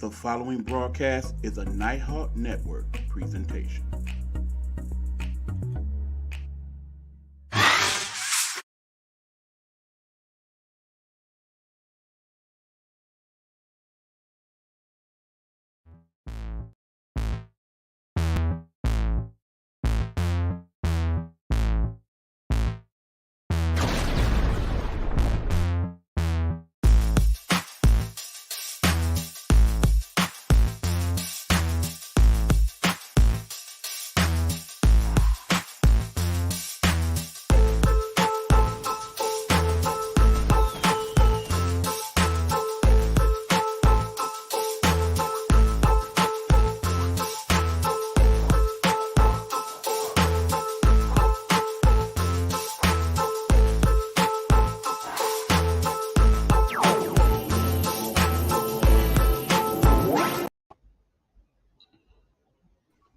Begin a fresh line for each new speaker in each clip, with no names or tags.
The following broadcast is a Nighthawk Network presentation.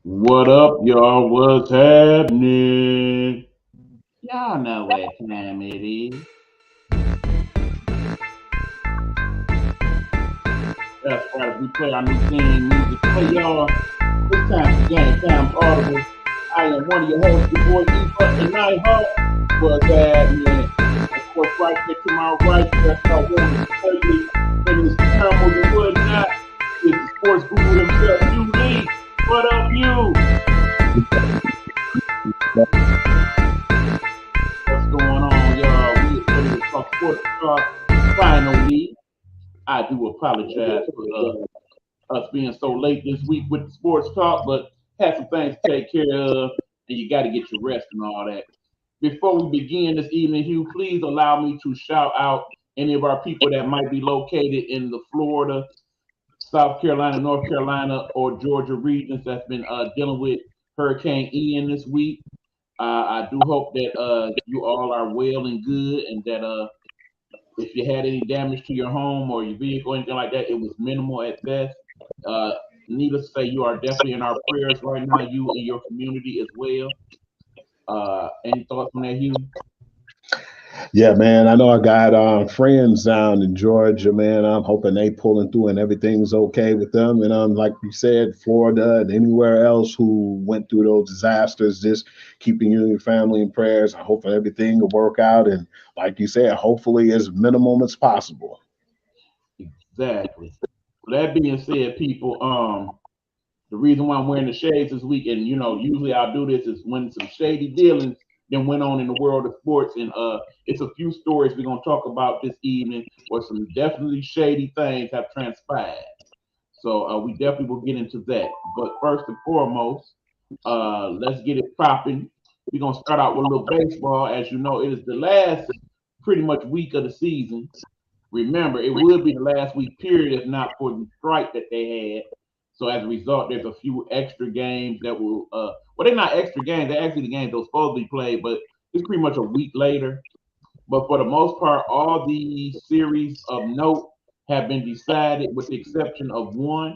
What up, y'all? What's happening? Y'all know what time it is. That's right. We play our new theme music. Hey, y'all. It's time for Gametime Audible. I am one of your hosts, your boy E-Buck and Nighthawk. What's happening? Of course, right there to my right, that's our woman, Shirley, and this camel you would not. It's the sports guru himself, you Lee. What up, you? What's going on, y'all? We are ready to talk sports talk. Finally, I do apologize for us being so late this week with the sports talk, but had some things to take care of, and you got to get your rest and all that. Before we begin this evening, Hugh, please allow me to shout out any of our people that might be located in the Florida, South Carolina, North Carolina, or Georgia regions that's been dealing with Hurricane Ian this week. I do hope that you all are well and good, and that if you had any damage to your home or your vehicle, anything like that, it was minimal at best. Uh, Needless to say, you are definitely in our prayers right now, you and your community as well. Any thoughts on that, Hugh?
Yeah, man. I know I got friends down in Georgia, man. I'm hoping they pulling through and everything's okay with them. And like you said, Florida and anywhere else who went through those disasters, just keeping you and your family in prayers. I'm hoping everything will work out. And like you said, hopefully as minimum as possible.
Exactly. With that being said, people, the reason why I'm wearing the shades this week, and usually I'll do this is when some shady dealings then went on in the world of sports, and it's a few stories we're gonna talk about this evening where some definitely shady things have transpired. So we definitely will get into that. But first and foremost, let's get it popping. We're gonna start out with a little baseball. As you know, it is the last pretty much week of the season. Remember, it would be the last week period if not for the strike that they had. So as a result, there's a few extra games that will well, they're not extra games, they're actually the games that were supposed to be played, but it's pretty much a week later. But for the most part, all the series of note have been decided with the exception of one.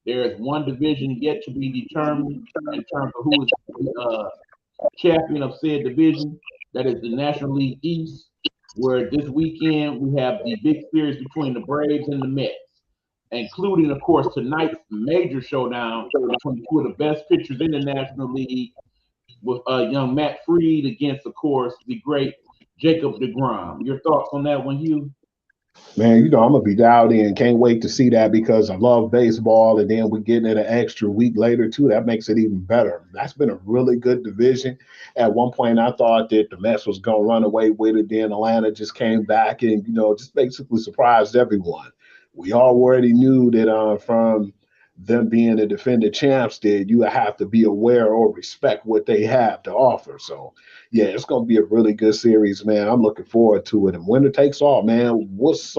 There is one division yet to be determined in terms of who is the champion of said division. That is the National League East, where this weekend we have the big series between the Braves and the Mets, including, of course, tonight's major showdown between two of the best pitchers in the National League, with young Matt Freed against, of course, the great Jacob DeGrom. Your thoughts on that one, Hugh?
Man, I'm gonna be dialed in. Can't wait to see that because I love baseball, and then we're getting it an extra week later too. That makes it even better. That's been a really good division. At one point, I thought that the Mets was gonna run away with it. Then Atlanta just came back and just basically surprised everyone. We already knew that from them being the defending champs, that you have to be aware or respect what they have to offer. So yeah, it's gonna be a really good series, man. I'm looking forward to it. And winner takes all, man. What's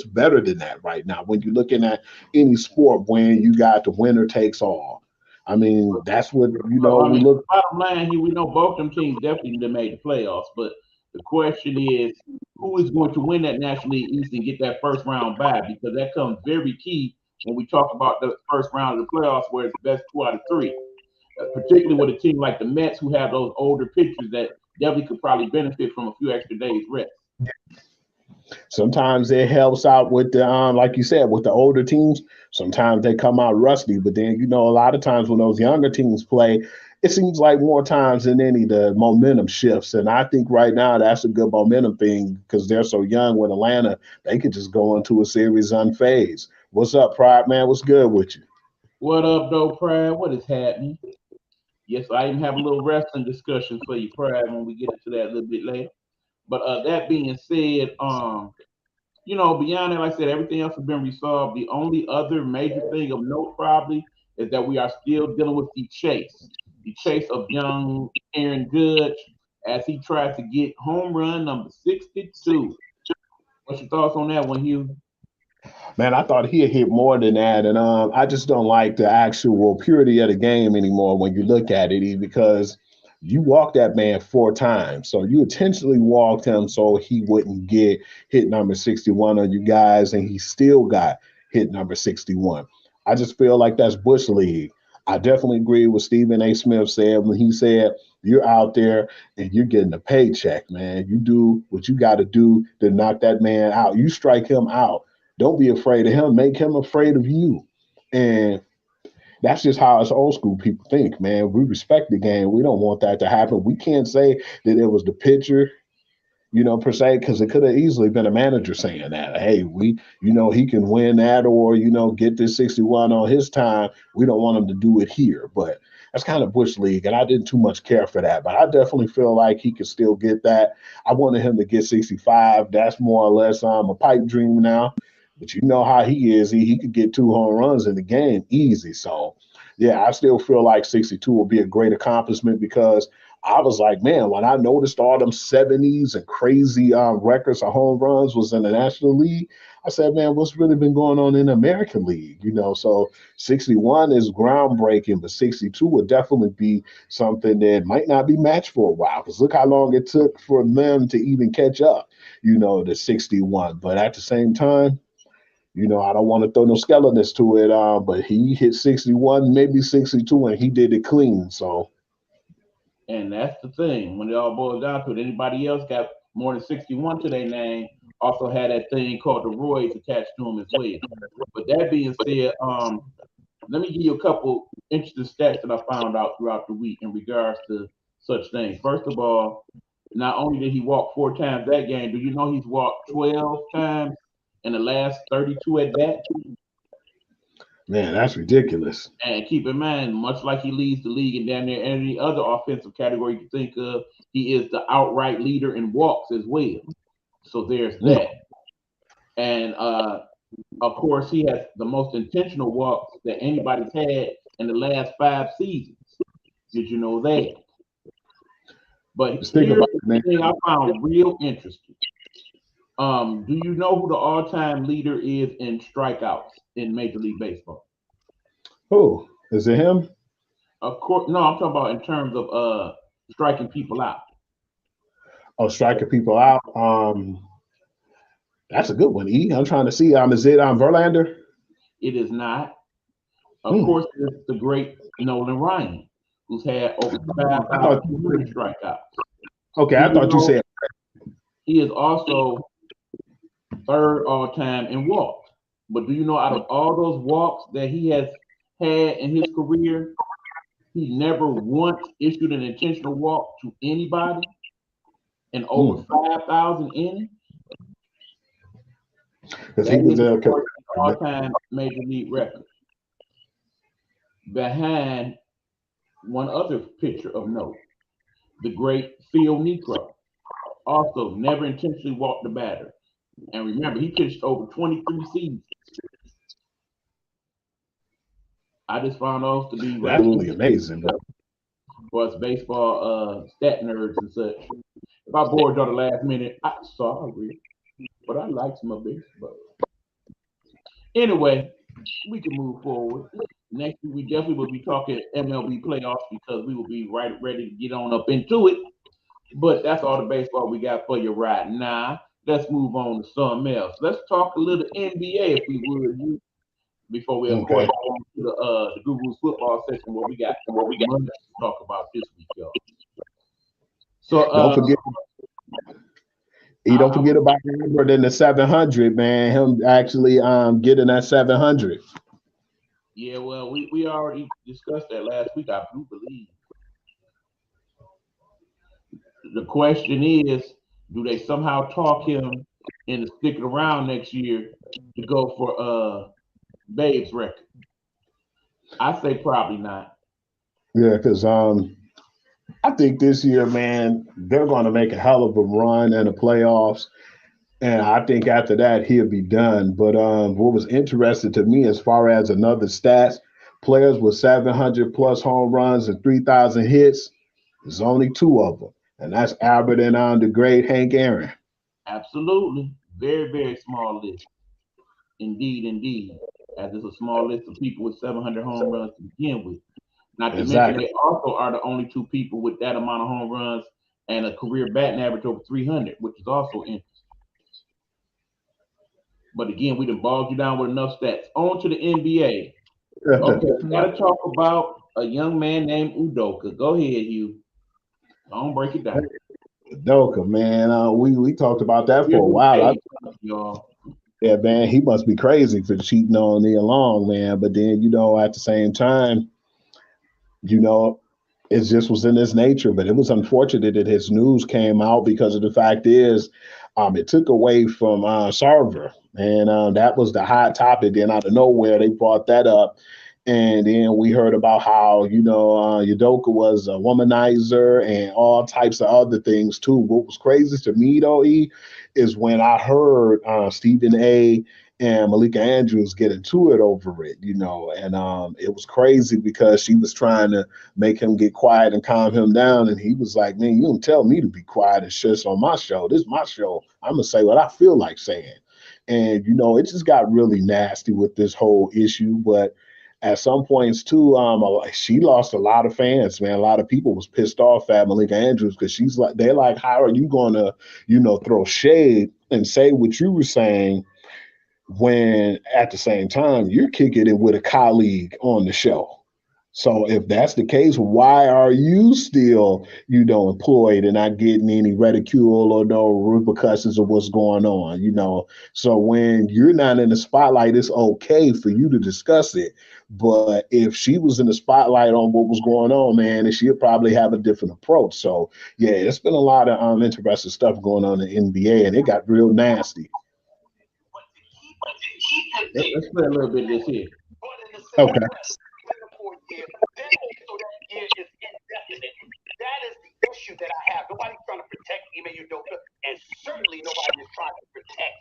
better than that right now? When you're looking at any sport, when you got the winner takes all. I mean, that's what
Well, I
we
mean,
look.
bottom line here, we know both them teams definitely done made the playoffs, but the question is, who is going to win that National League East and get that first round bye? Because that comes very key when we talk about the first round of the playoffs, where it's the best two out of three. Particularly with a team like the Mets, who have those older pitchers that definitely could probably benefit from a few extra days rest.
Sometimes it helps out with the like you said, with the older teams. Sometimes they come out rusty, but then a lot of times when those younger teams play, it seems like more times than any the momentum shifts. And I think right now that's a good momentum thing because they're so young with Atlanta, they could just go into a series unfazed. What's up, Pride man? What's good with you?
What up, though, Pride? What is happening? Yes, I even have a little wrestling discussion for you, Pride, when we get into that a little bit later. But that being said, beyond that, like I said, everything else has been resolved. The only other major thing of note probably is that we are still dealing with the chase of young Aaron Judge as he tried to get home run number 62. What's your thoughts on that one, Hugh?
Man, I thought he had hit more than that, and I just don't like the actual purity of the game anymore when you look at it, because you walked that man 4 times, so you intentionally walked him so he wouldn't get hit number 61 on you guys, and he still got hit number 61. I just feel like that's bush league. I definitely agree with Stephen A. Smith said when he said you're out there and you're getting a paycheck, man. You do what you got to do to knock that man out. You strike him out. Don't be afraid of him. Make him afraid of you. And that's just how us old school people think, man. We respect the game. We don't want that to happen. We can't say that it was the pitcher, per se, because it could have easily been a manager saying that. Hey, he can win that or, get this 61 on his time. We don't want him to do it here. But that's kind of Bush League, and I didn't too much care for that. But I definitely feel like he could still get that. I wanted him to get 65. That's more or less a pipe dream now. But you know how he is. He could get 2 home runs in the game easy. So, yeah, I still feel like 62 will be a great accomplishment because I was like, man, when I noticed all them 70s and crazy records of home runs was in the National League, I said, man, what's really been going on in the American League? So 61 is groundbreaking, but 62 would definitely be something that might not be matched for a while because look how long it took for them to even catch up, to 61. But at the same time, I don't want to throw no skeletons to it, but he hit 61, maybe 62, and he did it clean. So,
And that's the thing. When it all boils down to it, anybody else got more than 61 to their name also had that thing called the roids attached to them as well. But that being said, let me give you a couple interesting stats that I found out throughout the week in regards to such things. First of all, not only did he walk 4 times that game, do you know he's walked 12 times in the last 32 at bat?
man, that's ridiculous.
And keep in mind, much like he leads the league and down there any other offensive category you can think of, he is the outright leader in walks as well. So there's
Mm.
that. And of course, he has the most intentional walks that anybody's had in the last 5 seasons. Did you know that? But
Just think
here's
about it,
the
man.
thing I found real interesting. Do you know who the all-time leader is in strikeouts in Major League Baseball?
Who is it? Him?
Of course, no. I'm talking about in terms of striking people out.
Oh, striking people out. That's a good one. I'm trying to see. Is it Verlander?
It is not. Of
Hmm.
course, it's the great Nolan Ryan, who's had over
I thought.
5,200 strikeouts.
Okay,
Do
I
you
thought you
know
said.
he is also third all time in walks? But do you know out of all those walks that he has had in his career, he never once issued an intentional walk to anybody in over
Hmm.
5,000 innings?
Because he
That
was
is, of
there.
course, the all time major league record. Behind one other pitcher of note, the great Phil Necro, also never intentionally walked the batter. And remember, he pitched over 23 seasons. I just found those to be
That's
rather
really
interesting
amazing. But
for us baseball stat nerds and such. If I bored you at the last minute, I'm sorry, but I like my baseball. Anyway, we can move forward. Next week, we definitely will be talking MLB playoffs because we will be right ready to get on up into it. But that's all the baseball we got for you right now. Let's move on to something else. Let's talk a little NBA if we would, before we, of course,
okay.
go on to the Google's football section where we got much to talk about this week, y'all. So,
Don't forget. You don't forget about Albert in the 700, man. Him actually getting that 700.
Yeah, well, we already discussed that last week. I do believe. The question is, do they somehow talk him into sticking around next year to go for Babe's record? I say probably not.
Yeah, because I think this year, man, they're going to make a hell of a run in the playoffs. And I think after that, he'll be done. But what was interesting to me as far as another stats, players with 700 plus home runs and 3,000 hits, there's only two of them. And that's Albert and the great Hank Aaron.
Absolutely. Very, very small list. Indeed, indeed. As it's a small list of people with 700 home runs to begin with. Not to mention,
Exactly.
they also are the only two people with that amount of home runs and a career batting average over 300, which is also interesting. But again, we done bogged you down with enough stats. On to the NBA. Okay, we got to talk about a young man named Udoka. Go ahead, Hugh. Don't break it down.
Doka, man, we talked about that
Here's
for a
the
while.
stage, y'all.
Yeah, man, he must be crazy for cheating on Neil Long, man. But then, at the same time, you know, it just was in his nature. But it was unfortunate that his news came out because of the fact is, it took away from Sarver, and that was the hot topic. Then out of nowhere, they brought that up, and then we heard about how Udoka was a womanizer and all types of other things too. What was crazy to me though, is when I heard Stephen A. and Malika Andrews get into it over it, and it was crazy because she was trying to make him get quiet and calm him down. And he was like, man, you don't tell me to be quiet and shush on my show. This is my show. I'm going to say what I feel like saying. And, it just got really nasty with this whole issue. But at some points too, she lost a lot of fans, man. A lot of people was pissed off at Malika Andrews because they're like, how are you going to, throw shade and say what you were saying when at the same time you're kicking it with a colleague on the show? So if that's the case, why are you still, employed and not getting any ridicule or no repercussions of what's going on, So when you're not in the spotlight, it's okay for you to discuss it. But if she was in the spotlight on what was going on, man, then she'll probably have a different approach. So yeah, it's been a lot of interesting stuff going on in the NBA, and it got real nasty.
Let's play a little bit of this here.
Okay.
Then also that year is indefinite. That is the issue that I have. Nobody's trying to protect Ime Udoka, and certainly nobody is trying to protect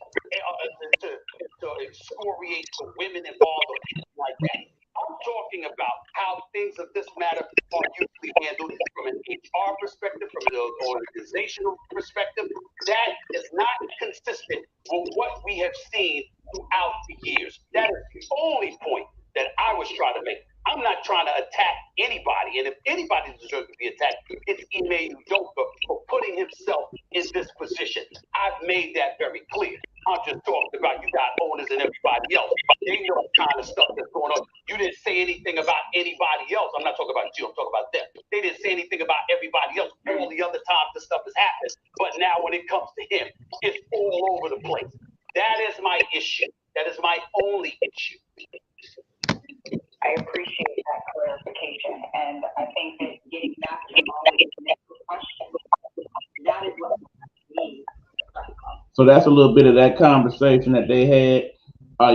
to excoriate the women involved or anything like that. I'm talking about how things of this matter are usually handled from an HR perspective, from an organizational perspective. That is not consistent with what we have seen throughout the years. That is the only point that I was trying to make. I'm not trying to attack anybody, and if anybody deserves to be attacked, it's Ime Udoka for putting himself in this position. I've made that very clear. I'm just talking about you got owners and everybody else. They know the kind of stuff that's going on. You didn't say anything about anybody else. I'm not talking about you. I'm talking about them. They didn't say anything about everybody else all the other times this stuff has happened. But now when it comes to him, it's all over the place. That is my issue. That is my only issue.
I appreciate that clarification. And I think that getting back to Molly's next question, that is what we.
So that's a little bit of that conversation that they had.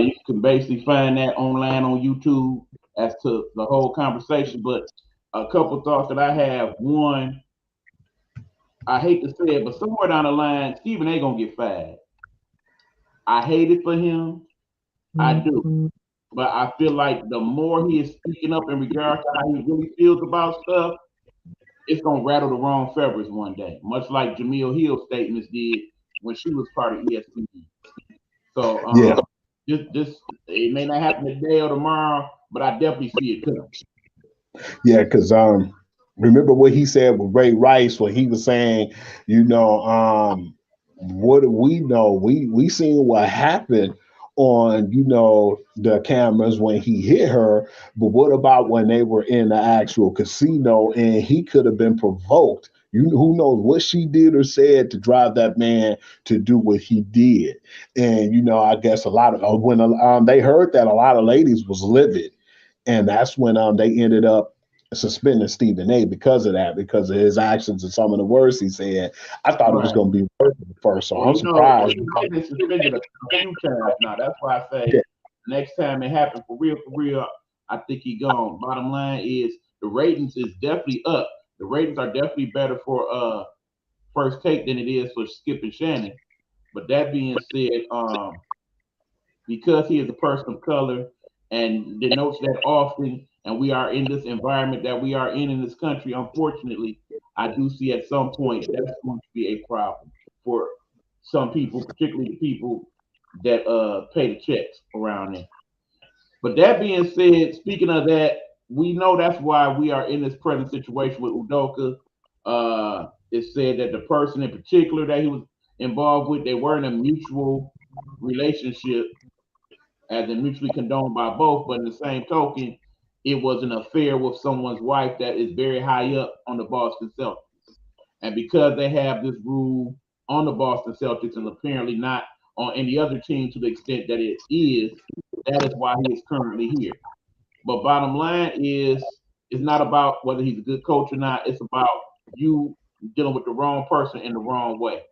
You can basically find that online on YouTube as to the whole conversation. But a couple thoughts that I have. One, I hate to say it, but somewhere down the line, Stephen A. gonna get fired. I hate it for him. I do. But I feel like the more he is speaking up in regards to how he really feels about stuff, it's gonna rattle the wrong feathers one day, much like Jamil Hill's statements did when she was part of ESPN. So
Yeah.
just it may not happen today or tomorrow, but I definitely see it coming.
Yeah, because remember what he said with Ray Rice when he was saying, what do we know? We seen what happened on the cameras when he hit her, but what about when they were in the actual casino and he could have been provoked Who knows what she did or said to drive that man to do what he did. And I guess a lot of when they heard that, a lot of ladies was livid, and that's when they ended up suspending Stephen A. because of that, because of his actions and some of the words he said. I thought it was
Right.
going to be worse at first, so
Well,
I'm surprised.
he's been suspended a few times now. That's why I say next time it happens for real, I think he gone. Bottom line is the ratings is definitely up. The ratings are definitely better for First Take than it is for Skip and Shannon. But that being said, because he is a person of color and denotes that often, and we are in this environment that we are in this country, unfortunately, I do see at some point that's going to be a problem for some people, particularly the people that pay the checks around there. But that being said, speaking of that, we know that's why we are in this present situation with Udoka. It said that the person in particular that he was involved with, they were in a mutual relationship, as in mutually condoned by both, but in the same token, it was an affair with someone's wife that is very high up on the Boston Celtics. And because they have this rule on the Boston Celtics and apparently not on any other team to the extent that it is, that is why he is currently here. But bottom line is, it's not about whether he's a good coach or not. It's about you dealing with the wrong person in the wrong way.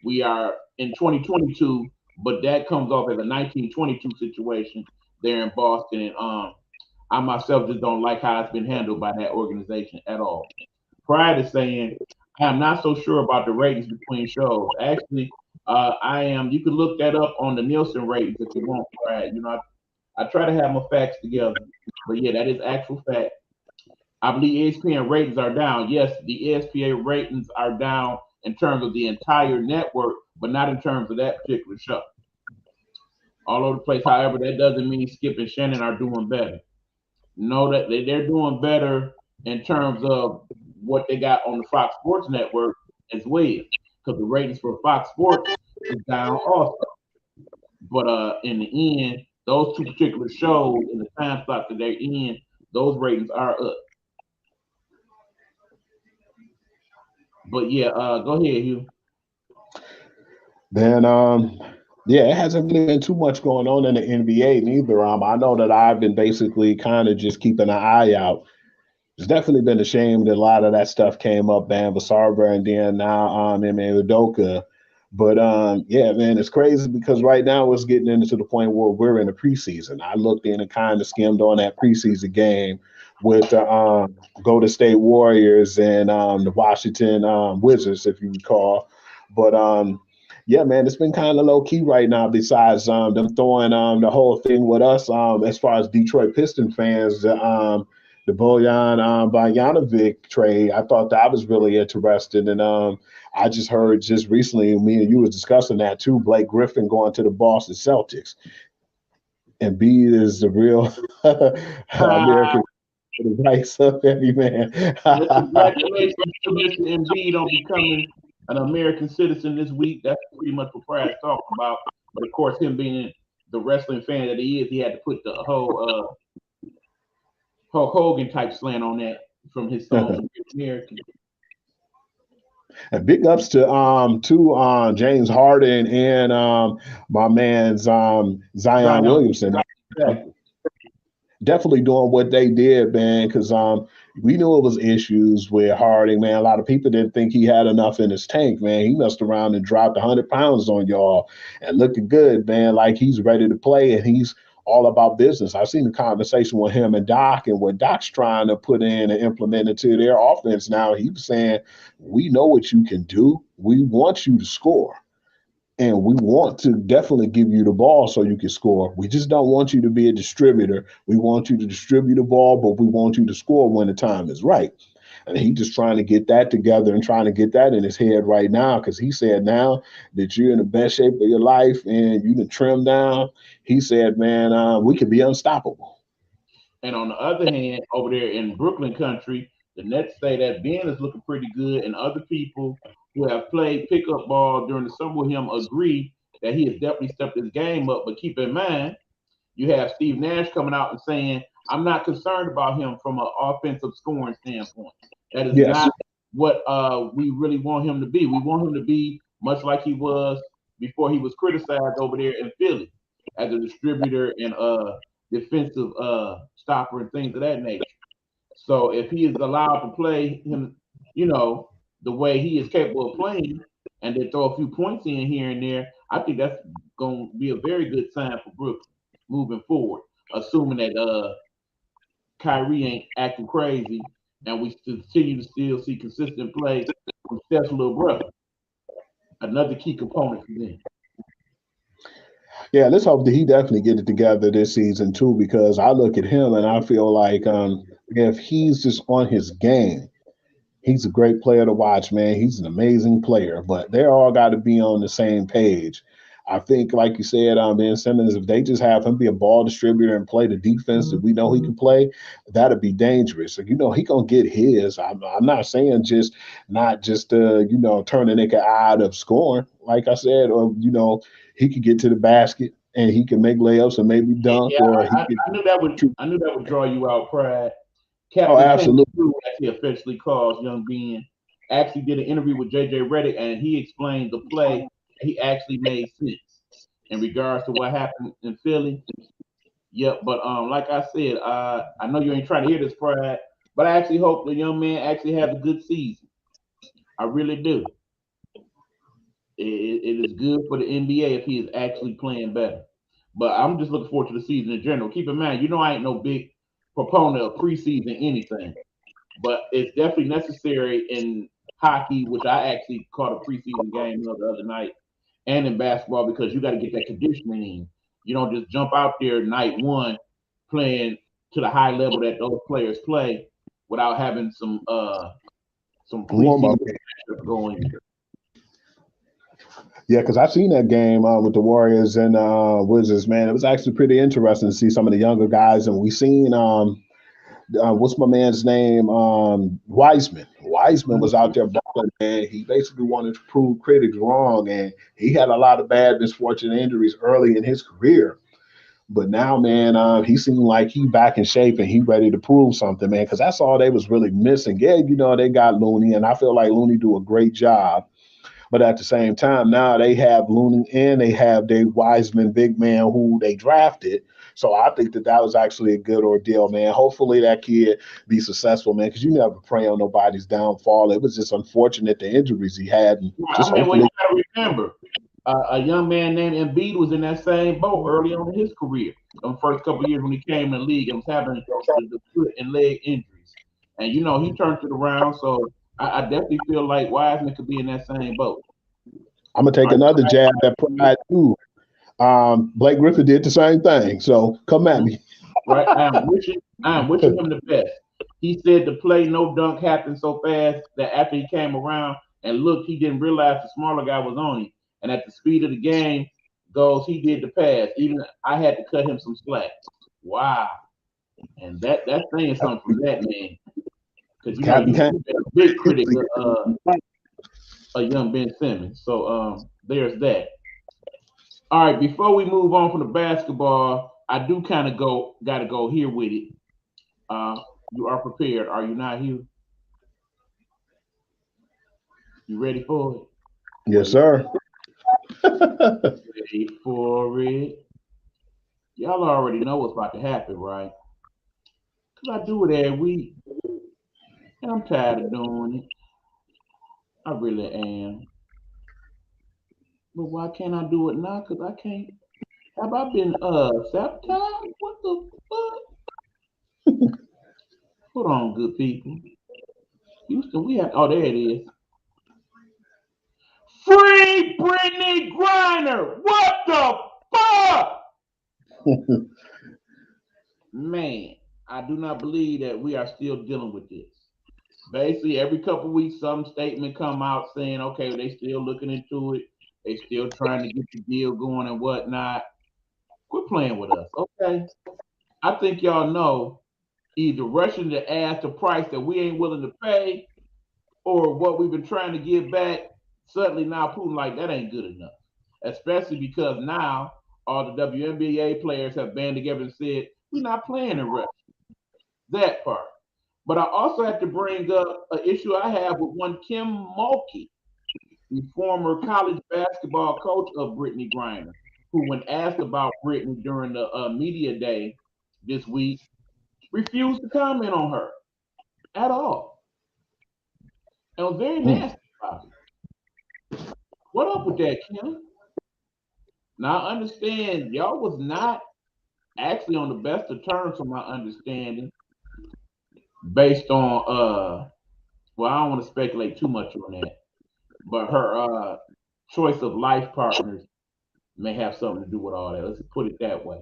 We are in 2022, but that comes off as a 1922 situation there in Boston. And I myself just don't like how it's been handled by that organization at all. Prior to saying, I am not so sure about the ratings between shows. Actually, I am. You can look that up on the Nielsen ratings if you want, Brad. I try to have my facts together, but yeah, that is actual fact. I believe ESPN ratings are down. Yes, the ESPN ratings are down in terms of the entire network, but not in terms of that particular show. All over the place. However, that doesn't mean Skip and Shannon are doing better. Know that they're doing better in terms of what they got on the Fox Sports Network as well, because the ratings for Fox Sports is down also. But in the end, those two particular shows in the time slot that they're in, those ratings are up. But yeah, go ahead, Hugh.
Then yeah, it hasn't really been too much going on in the NBA neither. I know that I've been basically kind of just keeping an eye out. It's definitely been a shame that a lot of that stuff came up, Van Vassarver, and then now Ime Udoka. But yeah, man, it's crazy because right now it's getting into the point where we're in the preseason. I looked in and kind of skimmed on that preseason game with the Golden State Warriors and the Washington Wizards, if you recall. But yeah, man, it's been kind of low key right now. Besides them throwing the whole thing with us, as far as Detroit Piston fans, the Bojan Bojanovic trade, I thought that was really interesting. And I just heard just recently, me and you was discussing that too. Blake Griffin going to the Boston Celtics, and B is the real American rights of every man.
Well, congratulations to Mr. Embiid on becoming an American citizen this week. That's pretty much what Brad's talking about. But of course, him being the wrestling fan that he is, he had to put the whole Hulk Hogan type slant on that from his song American.
And big ups to James Harden and my man's Zion Williamson.
Exactly.
Definitely doing what they did, man, because we knew it was issues with Harding, man. A lot of people didn't think he had enough in his tank, man. He messed around and dropped 100 pounds on y'all and looking good, man, like he's ready to play and he's all about business. I've seen the conversation with him and Doc and what Doc's trying to put in and implement into their offense now. He was saying, we know what you can do. We want you to score. And we want to definitely give you the ball so you can score. We just don't want you to be a distributor. We want you to distribute the ball, but we want you to score when the time is right. And he's just trying to get that together and trying to get that in his head right now because he said now that you're in the best shape of your life and you can trim down, he said, man, we can be unstoppable.
And on the other hand, over there in Brooklyn country, the Nets say that Ben is looking pretty good, and other people who have played pickup ball during the summer with him agree that he has definitely stepped his game up. But keep in mind, you have Steve Nash coming out and saying, I'm not concerned about him from an offensive scoring standpoint. That is
Yes.
not what we really want him to be. We want him to be much like he was before he was criticized over there in Philly as a distributor and defensive stopper and things of that nature. So if he is allowed to play him, the way he is capable of playing, and then throw a few points in here and there, I think that's going to be a very good sign for Brooklyn moving forward. Assuming that Kyrie ain't acting crazy, and we continue to still see consistent play from Steph's little brother, another key component for them.
Yeah, let's hope that he definitely get it together this season too, because I look at him and I feel like if he's just on his game, he's a great player to watch, man. He's an amazing player, but they all got to be on the same page. I think, like you said, Ben Simmons, if they just have him be a ball distributor and play the defense that we know he can play, that'd be dangerous. So, he gonna get his. I'm not saying not just turn the nigga out of scoring, like I said, or he could get to the basket and he can make layups and maybe dunk,
Yeah,
or he
I,
could.
I knew that would draw you out, Pride.
Oh,
Captain
absolutely.
Kangaroo, as he officially calls Young Ben, actually did an interview with JJ Redick, and he explained the play. He actually made sense in regards to what happened in Philly. Yep, but like I said, I know you ain't trying to hear this, Pride, but I actually hope the young man actually has a good season. I really do. It is good for the NBA if he is actually playing better. But I'm just looking forward to the season in general. Keep in mind, I ain't no big proponent of preseason anything, but it's definitely necessary in hockey, which I actually caught a preseason game the other night, and in basketball because you got to get that conditioning in. You don't just jump out there night one playing to the high level that those players play without having some
Warm up.
preseason going.
Yeah, because I've seen that game with the Warriors and Wizards, man. It was actually pretty interesting to see some of the younger guys, and we seen what's my man's name? Wiseman. Wiseman was out there balling, man. He basically wanted to prove critics wrong, and he had a lot of bad misfortune injuries early in his career. But now, man, he seemed like he back in shape and he ready to prove something, man. Because that's all they was really missing. Yeah, they got Looney, and I feel like Looney do a great job. But at the same time, now they have Looney and they have their Wiseman big man who they drafted. So I think that was actually a good ordeal, man. Hopefully that kid be successful, man, because you never pray on nobody's downfall. It was just unfortunate the injuries he had. And just
Well,
hopefully.
you got to remember, a young man named Embiid was in that same boat early on in his career. In the first couple of years when he came in the league and was having the foot and leg injuries. And, he turned it around. So I definitely feel like Wiseman could be in that same boat.
I'm going to take another jab at Pride, too. Blake Griffin did the same thing. So come at me.
Right? I am wishing him the best. He said the play no dunk happened so fast that after he came around and looked, he didn't realize the smaller guy was on him. And at the speed of the game goes, he did the pass. Even I had to cut him some slack. Wow. And that's saying something from that man. Because you a big critic of a young Ben Simmons. So there's that. All right, before we move on from the basketball, I do kind of gotta go here with it. You are prepared, are you not, Hugh? You ready for it?
Yes, sir.
Ready for it. Y'all already know what's about to happen, right? Because I do it every week. And I'm tired of doing it. I really am. But why can't I do it now? Because I can't. Have I been sabotaged? What the fuck? Hold on, good people. Houston, we have. Oh, there it is. Free Brittany Griner. What the fuck? Man, I do not believe that we are still dealing with this. Basically, every couple of weeks, some statement come out saying, okay, they still looking into it. They still trying to get the deal going and whatnot. Quit playing with us, okay? I think y'all know either rushing to ask the price that we ain't willing to pay or what we've been trying to give back, suddenly now Putin like that ain't good enough. Especially because now all the WNBA players have band together and said, we're not playing in Russia. That part. But I also have to bring up an issue I have with one Kim Mulkey, the former college basketball coach of Brittany Griner, who, when asked about Brittany during the media day this week, refused to comment on her at all. And was very nasty about it. What up with that, Kim? Now, I understand y'all was not actually on the best of terms, from my understanding, based on, well, I don't want to speculate too much on that, but her choice of life partners may have something to do with all that. Let's put it that way.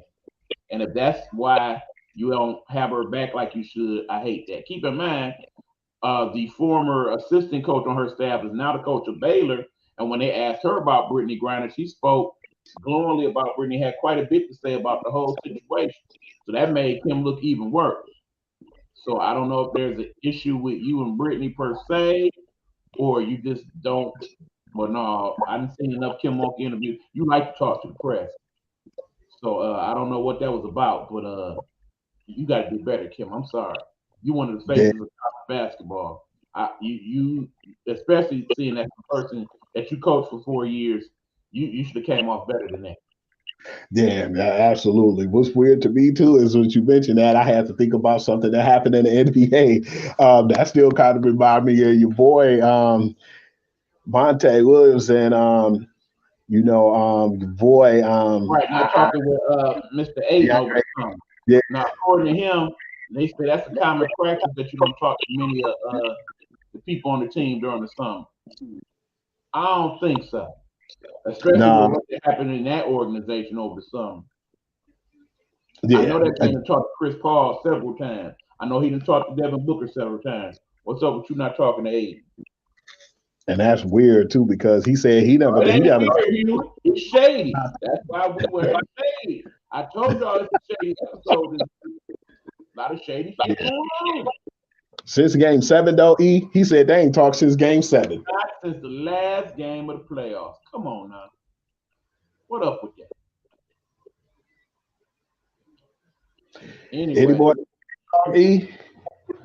And if that's why you don't have her back like you should, I hate that. Keep in mind, the former assistant coach on her staff is now the coach of Baylor. And when they asked her about Brittany Griner, she spoke glowingly about Brittany, had quite a bit to say about the whole situation. So that made him look even worse. So I don't know if there's an issue with you and Brittany per se, or you just don't. But no, I didn't see enough Kim Mulkey interviews. You like to talk to the press. So I don't know what that was about, but you got to do better, Kim. I'm sorry. You one of the faces of basketball. You especially seeing that person that you coached for 4 years, you should have came off better than that.
Yeah, absolutely. What's weird to me too is when you mentioned that, I had to think about something that happened in the NBA. That still kind of remind me of your boy Monte Williams and your boy.
Right, now talking with Mr. Aiden over the summer.
Yeah.
Now, according to him, they say that's a common practice that you don't talk to many of the people on the team during the summer. I don't think so. Especially with what happened in that organization over the summer. Yeah. I know that they done talked to Chris Paul several times. I know he done talked to Devin Booker several times. What's up with you not talking to Aiden?
And that's weird too, because he said he never.
It's shady. That's why we wear shady. I told y'all it's a shady episode. A lot of shady shit going on.
Since game 7, though, he said they ain't talked since game 7.
Not since the last game of the playoffs. Come on now. What up with that? Anyway,
any more?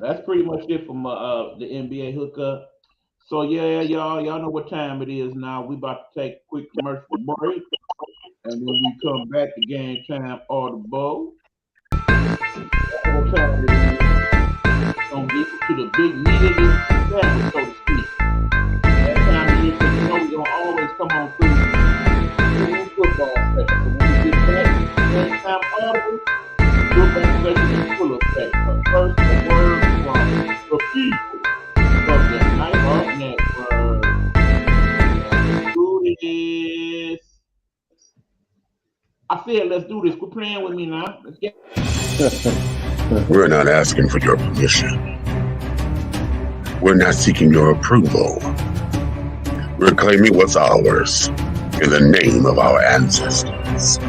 That's pretty much it from the NBA hookup. So yeah, y'all know what time it is now. We about to take a quick commercial break, and when we come back to Gametime Audible, what time it is? Gonna get to the big meat of this sandwich, so to speak. That time of year, because you know we're gonna always come on through the football section. So when we get back to Gametime Audible, football section is full effect. But first, a word from the people of the Night Off Network. Let's do this. I said, let's do this. Quit playing with me now. Let's get.
We're not asking for your permission. We're not seeking your approval. We're claiming what's ours in the name of our ancestors.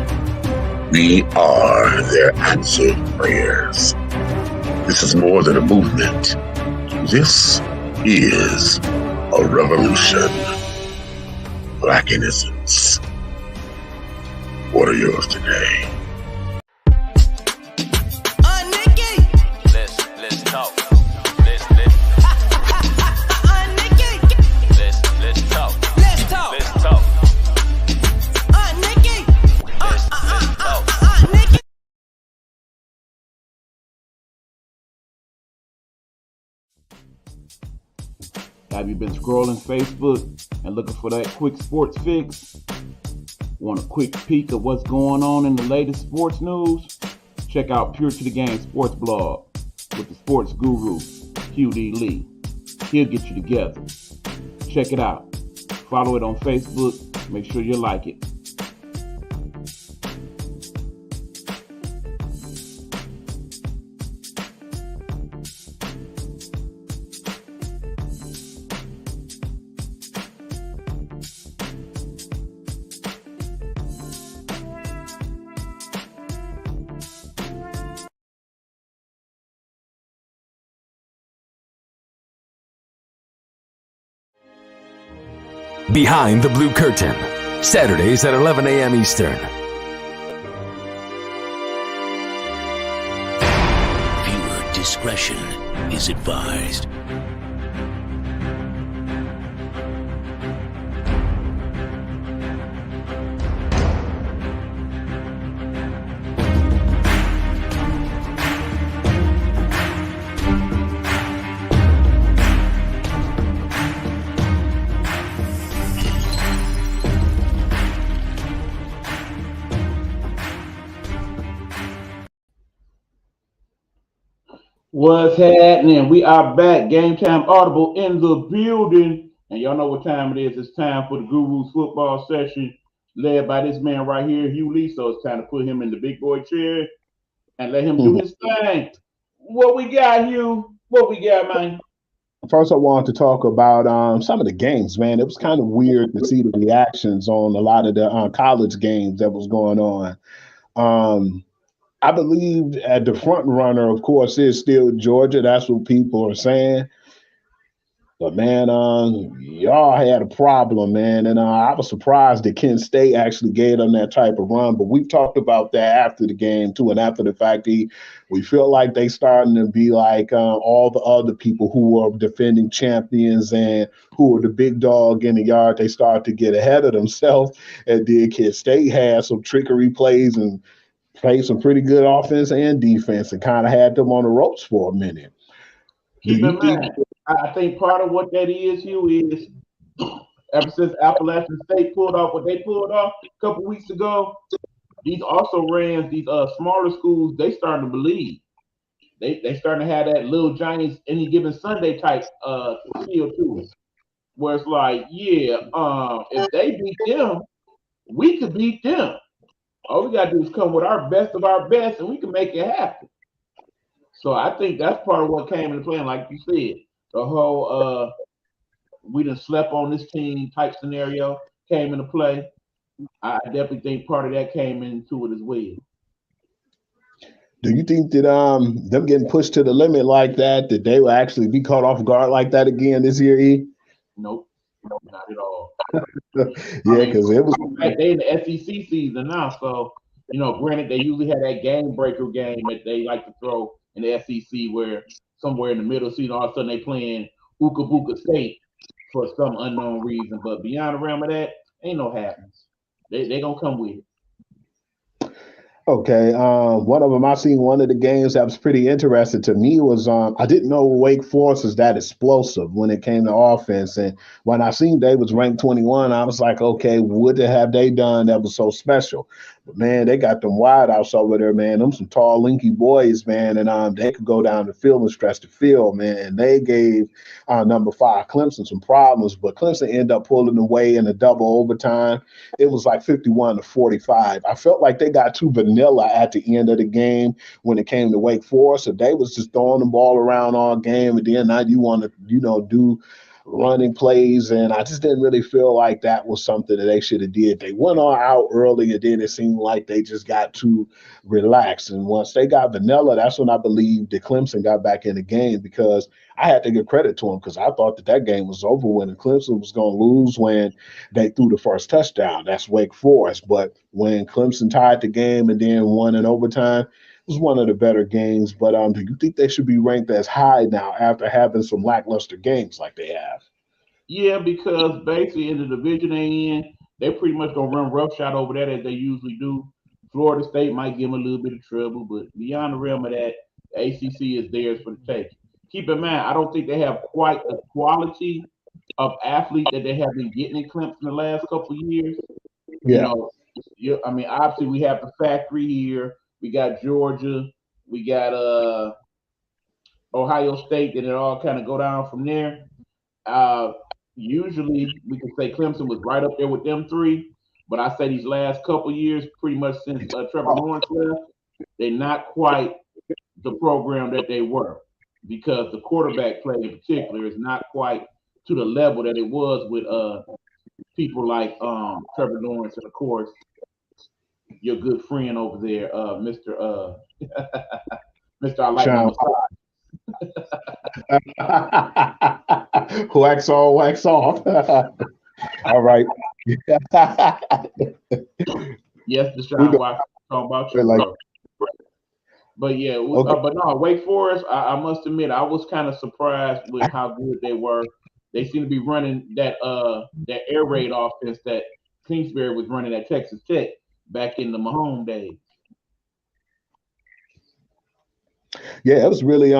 We are their answered prayers. This is more than a movement. This is a revolution. Black innocence. What are yours today?
Have you been scrolling Facebook and looking for that quick sports fix? Want a quick peek of what's going on in the latest sports news? Check out Pure to the Game Sports Blog with the sports guru, QD Lee. He'll get you together. Check it out. Follow it on Facebook. Make sure you like it.
Behind the Blue Curtain, Saturdays at 11 a.m. Eastern. Viewer
Discretion is advised.
What's happening? We are back. Gametime Audible in the building. And y'all know what time it is. It's time for the Guru's football session led by this man right here, Hugh Lee. So it's time to put him in the big boy chair and let him do his thing. What we got, Hugh? What we got, man?
First, I wanted to talk about some of the games, man. It was kind of weird to see the reactions on a lot of the college games that was going on. I believe at the front runner, of course, is still Georgia. That's what people are saying. But, man, y'all had a problem, man. And I was surprised that Kent State actually gave them that type of run. But we've talked about that after the game, too, and after the fact, we feel like they starting to be like all the other people who are defending champions and who are the big dog in the yard. They start to get ahead of themselves. And then Kent State had some trickery plays and played some pretty good offense and defense and kind of had them on the ropes for a minute.
Keep in mind, I think part of what that is, Hugh, is ever since Appalachian State pulled off what they pulled off a couple weeks ago, these also ran these smaller schools. They starting to believe. They starting to have that little Giants any given Sunday type feel to it, where it's like, yeah, if they beat them, we could beat them. All we gotta do is come with our best of our best, and we can make it happen. So I think that's part of what came into play. And like you said, the whole we done slept on this team type scenario came into play. I definitely think part of that came into it as well.
Do you think that them getting pushed to the limit like that they will actually be caught off guard like that again this year, E?
Nope, not at all.
Yeah, because it was
like they in the SEC season now, so granted they usually have that game breaker game that they like to throw in the SEC where somewhere in the middle of the season all of a sudden they playing Ooka Booka State for some unknown reason. But beyond the realm of that, ain't no happens. They gonna come with it.
Okay. One of them, I seen one of the games that was pretty interesting to me was I didn't know Wake Forest was that explosive when it came to offense. And when I seen they was ranked 21, I was like, okay, what have they done that was so special? But man, they got them wideouts over there, man. Them some tall, linky boys, man, and they could go down the field and stretch the field, man. And they gave number 5 Clemson some problems, but Clemson ended up pulling away in a double overtime. It was like 51-45. I felt like they got too vanilla at the end of the game when it came to Wake Forest. So they was just throwing the ball around all game, and then now you want to, do running plays, and I just didn't really feel like that was something that they should have did. They went on out early, and then it seemed like they just got too relaxed. And once they got vanilla, that's when I believe that Clemson got back in the game, because I had to give credit to them, because I thought that game was over when Clemson was going to lose when they threw the first touchdown. That's Wake Forest. But when Clemson tied the game and then won in overtime, it was one of the better games. But do you think they should be ranked as high now after having some lackluster games like they have?
Yeah, because basically in the division they in, they're pretty much going to run roughshod over that as they usually do. Florida State might give them a little bit of trouble, but beyond the realm of that, the ACC is theirs for the take. Keep in mind, I don't think they have quite the quality of athlete that they have been getting in Clemson the last couple of years.
Yeah.
Obviously we have the factory here. We got Georgia. We got Ohio State. Then it all kind of go down from there. Usually we can say Clemson was right up there with them 3. But I say these last couple of years, pretty much since Trevor Lawrence left, they're not quite the program that they were, because the quarterback play in particular is not quite to the level that it was with people like Trevor Lawrence, and of course your good friend over there, Mr. Mr. I like my massage.
Wax on, wax off. All right.
Yes, Deshaun Watson, talking about you. But yeah,
Okay.
but no, Wake Forest. I must admit, I was kind of surprised with how good they were. They seem to be running that air raid offense that Kingsbury was running at Texas Tech back in the Mahomes days.
Yeah, it was really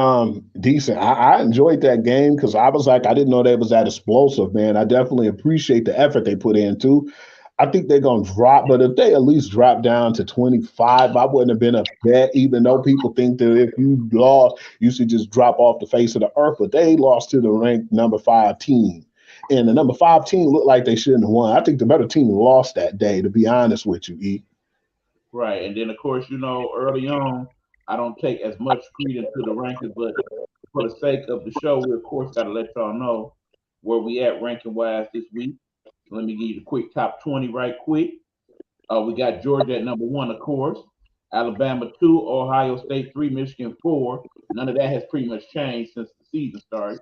decent. I enjoyed that game because I was like, I didn't know they was that explosive, man. I definitely appreciate the effort they put in too. I think they're gonna drop, but if they at least drop down to 25, I wouldn't have been upset, even though people think that if you lost, you should just drop off the face of the earth. But they lost to the ranked number 5 team. And the number 5 team looked like they shouldn't have won. I think the better team lost that day, to be honest with you, E.
Right, and then of course, early on, I don't take as much credence to the rankings, but for the sake of the show, we of course got to let y'all know where we at ranking wise this week. So let me give you the quick top 20 right quick. We got Georgia at number 1, of course. Alabama 2, Ohio State 3, Michigan 4. None of that has pretty much changed since the season started.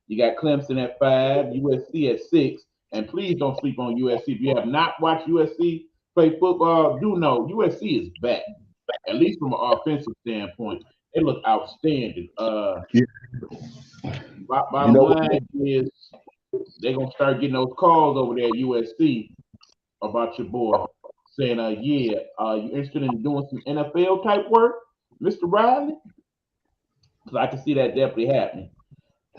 You got Clemson at 5, USC at 6, and please don't sleep on USC. If you have not watched USC play football, do know USC is back, at least from an offensive standpoint. They look outstanding.
Yeah.
Bottom line is they're going to start getting those calls over there at USC about your boy saying, you interested in doing some NFL type work, Mr. Riley? Because I can see that definitely happening.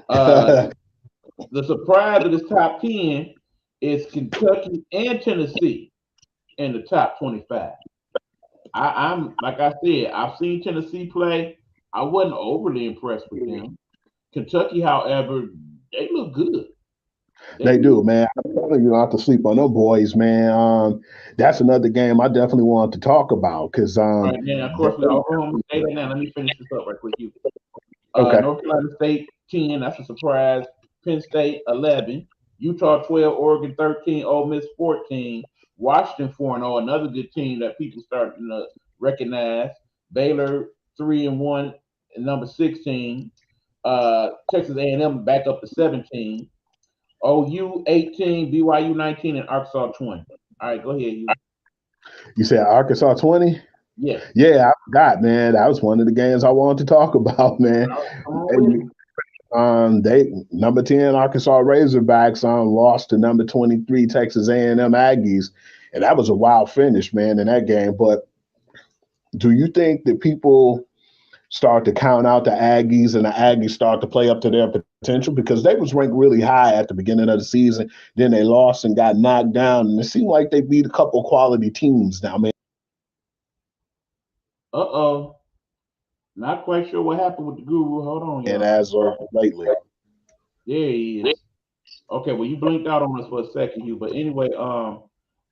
The surprise of this top 10 is Kentucky and Tennessee in the top 25. I'm like I said, I've seen Tennessee play. I wasn't overly impressed with them. Kentucky, however, they look good.
They do, man. I'm telling you, not to sleep on them boys, man. That's another game I definitely want to talk about because
Right now, of course, we got Oklahoma State right now. Let me finish this up right quick.
okay.
North Carolina State 10, that's a surprise. Penn State 11, Utah 12, Oregon 13, Ole Miss 14, Washington 4-0, another good team that people starting to recognize. Baylor 3-1, and number 16. Texas A&M back up to 17. OU 18, BYU 19, and Arkansas 20. All right, go ahead, you.
You said Arkansas 20?
Yeah.
Yeah, I forgot, man. That was one of the games I wanted to talk about, man. They number 10 Arkansas Razorbacks lost to number 23 Texas A&M Aggies, and that was a wild finish, man, in that game. But do you think that people start to count out the Aggies and the Aggies start to play up to their potential? Because they was ranked really high at the beginning of the season. Then they lost and got knocked down. And it seemed like they beat a couple quality teams now, man.
Uh-oh. Not quite sure what happened with the guru. Hold on, y'all.
And as of lately.
There he is. Okay, well, you blinked out on us for a second, Hugh. But anyway,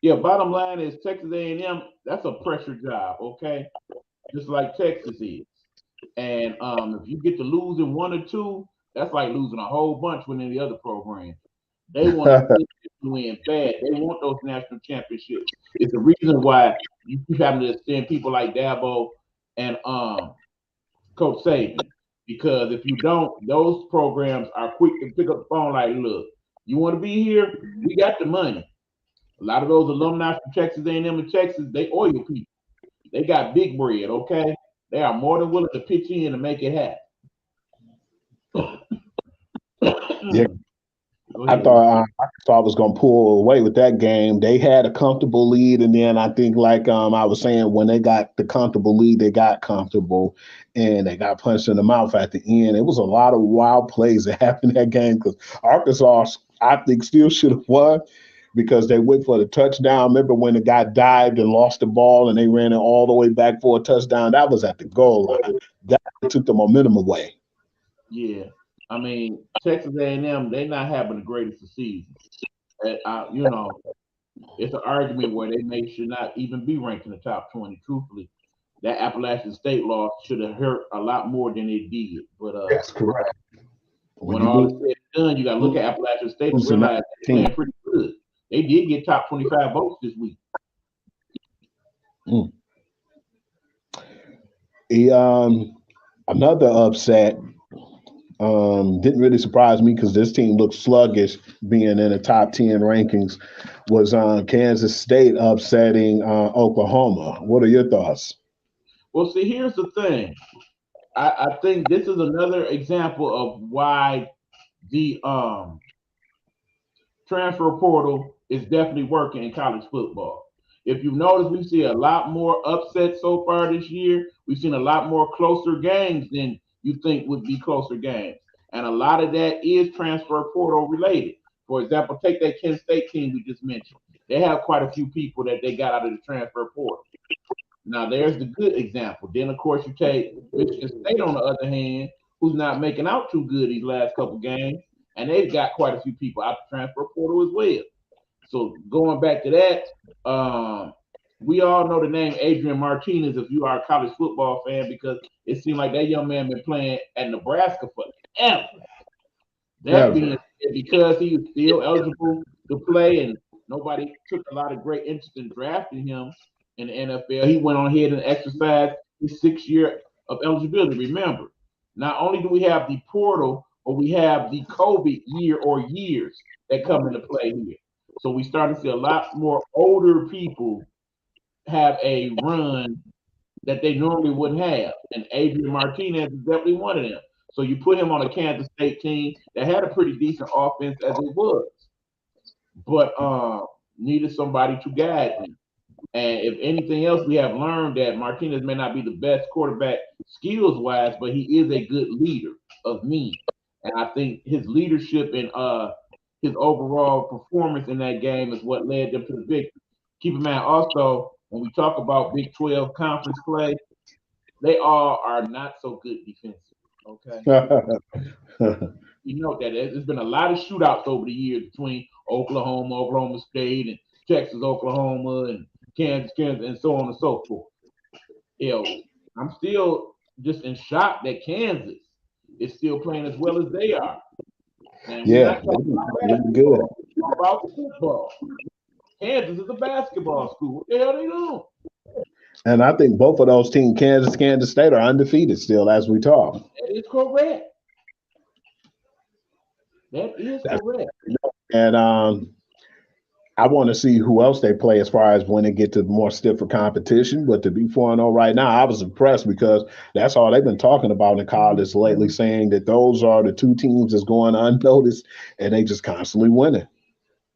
yeah, bottom line is Texas A&M, that's a pressure job, okay? Just like Texas is. And if you get to losing 1 or 2, that's like losing a whole bunch with any other program. They want to win bad. They want those national championships. It's the reason why you keep having to send people like Dabo and Coach Saban. Because if you don't, those programs are quick to pick up the phone like, look, you want to be here? We got the money. A lot of those alumni from Texas A&M and Texas, they oil people. They got big bread, okay? They are more than willing to pitch in and make it happen.
Yeah. I thought I was going to pull away with that game. They had a comfortable lead, and then I think, like I was saying, when they got the comfortable lead, they got comfortable, and they got punched in the mouth at the end. It was a lot of wild plays that happened in that game because Arkansas, I think, still should have won because they went for the touchdown. Remember when the guy dived and lost the ball, and they ran it all the way back for a touchdown? That was at the goal line. That took the momentum away.
Yeah. I mean, Texas A&M, they're not having the greatest of seasons. It's an argument where they should not even be ranked in the top 20, truthfully. That Appalachian State loss should have hurt a lot more than it did. But
that's correct.
When all is said and done, you got to look at Appalachian State and realize they're playing pretty good. They did get top 25 votes this week.
Another upset didn't really surprise me because this team looked sluggish being in the top 10 rankings was Kansas State upsetting Oklahoma. What are your thoughts?
Well, see, here's the thing. I think this is another example of why the transfer portal is definitely working in college football. If you notice, we see a lot more upsets so far this year. We've seen a lot more closer games than you think would be closer games. And a lot of that is transfer portal related. For example, take that Kent State team we just mentioned. They have quite a few people that they got out of the transfer portal. Now, there's the good example. Then, of course, you take Michigan State on the other hand, who's not making out too good these last couple games, and they've got quite a few people out the transfer portal as well. So going back to that, we all know the name Adrian Martinez if you are a college football fan because it seemed like that young man been playing at Nebraska forever. That being said, because he was still eligible to play and nobody took a lot of great interest in drafting him in the NFL, he went on ahead and exercised his 6 year of eligibility. Remember, not only do we have the portal, but we have the COVID year or years that come into play here. So we start to see a lot more older people have a run that they normally wouldn't have. And Adrian Martinez is definitely one of them. So you put him on a Kansas State team that had a pretty decent offense as it was, but needed somebody to guide them. And if anything else, we have learned that Martinez may not be the best quarterback skills wise, but he is a good leader of men. And I think his leadership and his overall performance in that game is what led them to the victory. Keep in mind also, when we talk about Big 12 conference play, they all are not so good defensively. Okay. You know that there's been a lot of shootouts over the years between Oklahoma, Oklahoma State, and Texas, Oklahoma, and Kansas, and so on and so forth. I'm still just in shock that Kansas is still playing as well as they are. And we're not talking about
good.
About football. Kansas is a basketball school. What the hell they doing?
And I think both of those teams, Kansas State, are undefeated still as we talk.
That is correct. That is correct.
And I want to see who else they play as far as when they get to more stiffer competition. But to be 4-0 right now, I was impressed because that's all they've been talking about in college lately, saying that those are the two teams that's going unnoticed and they just constantly winning.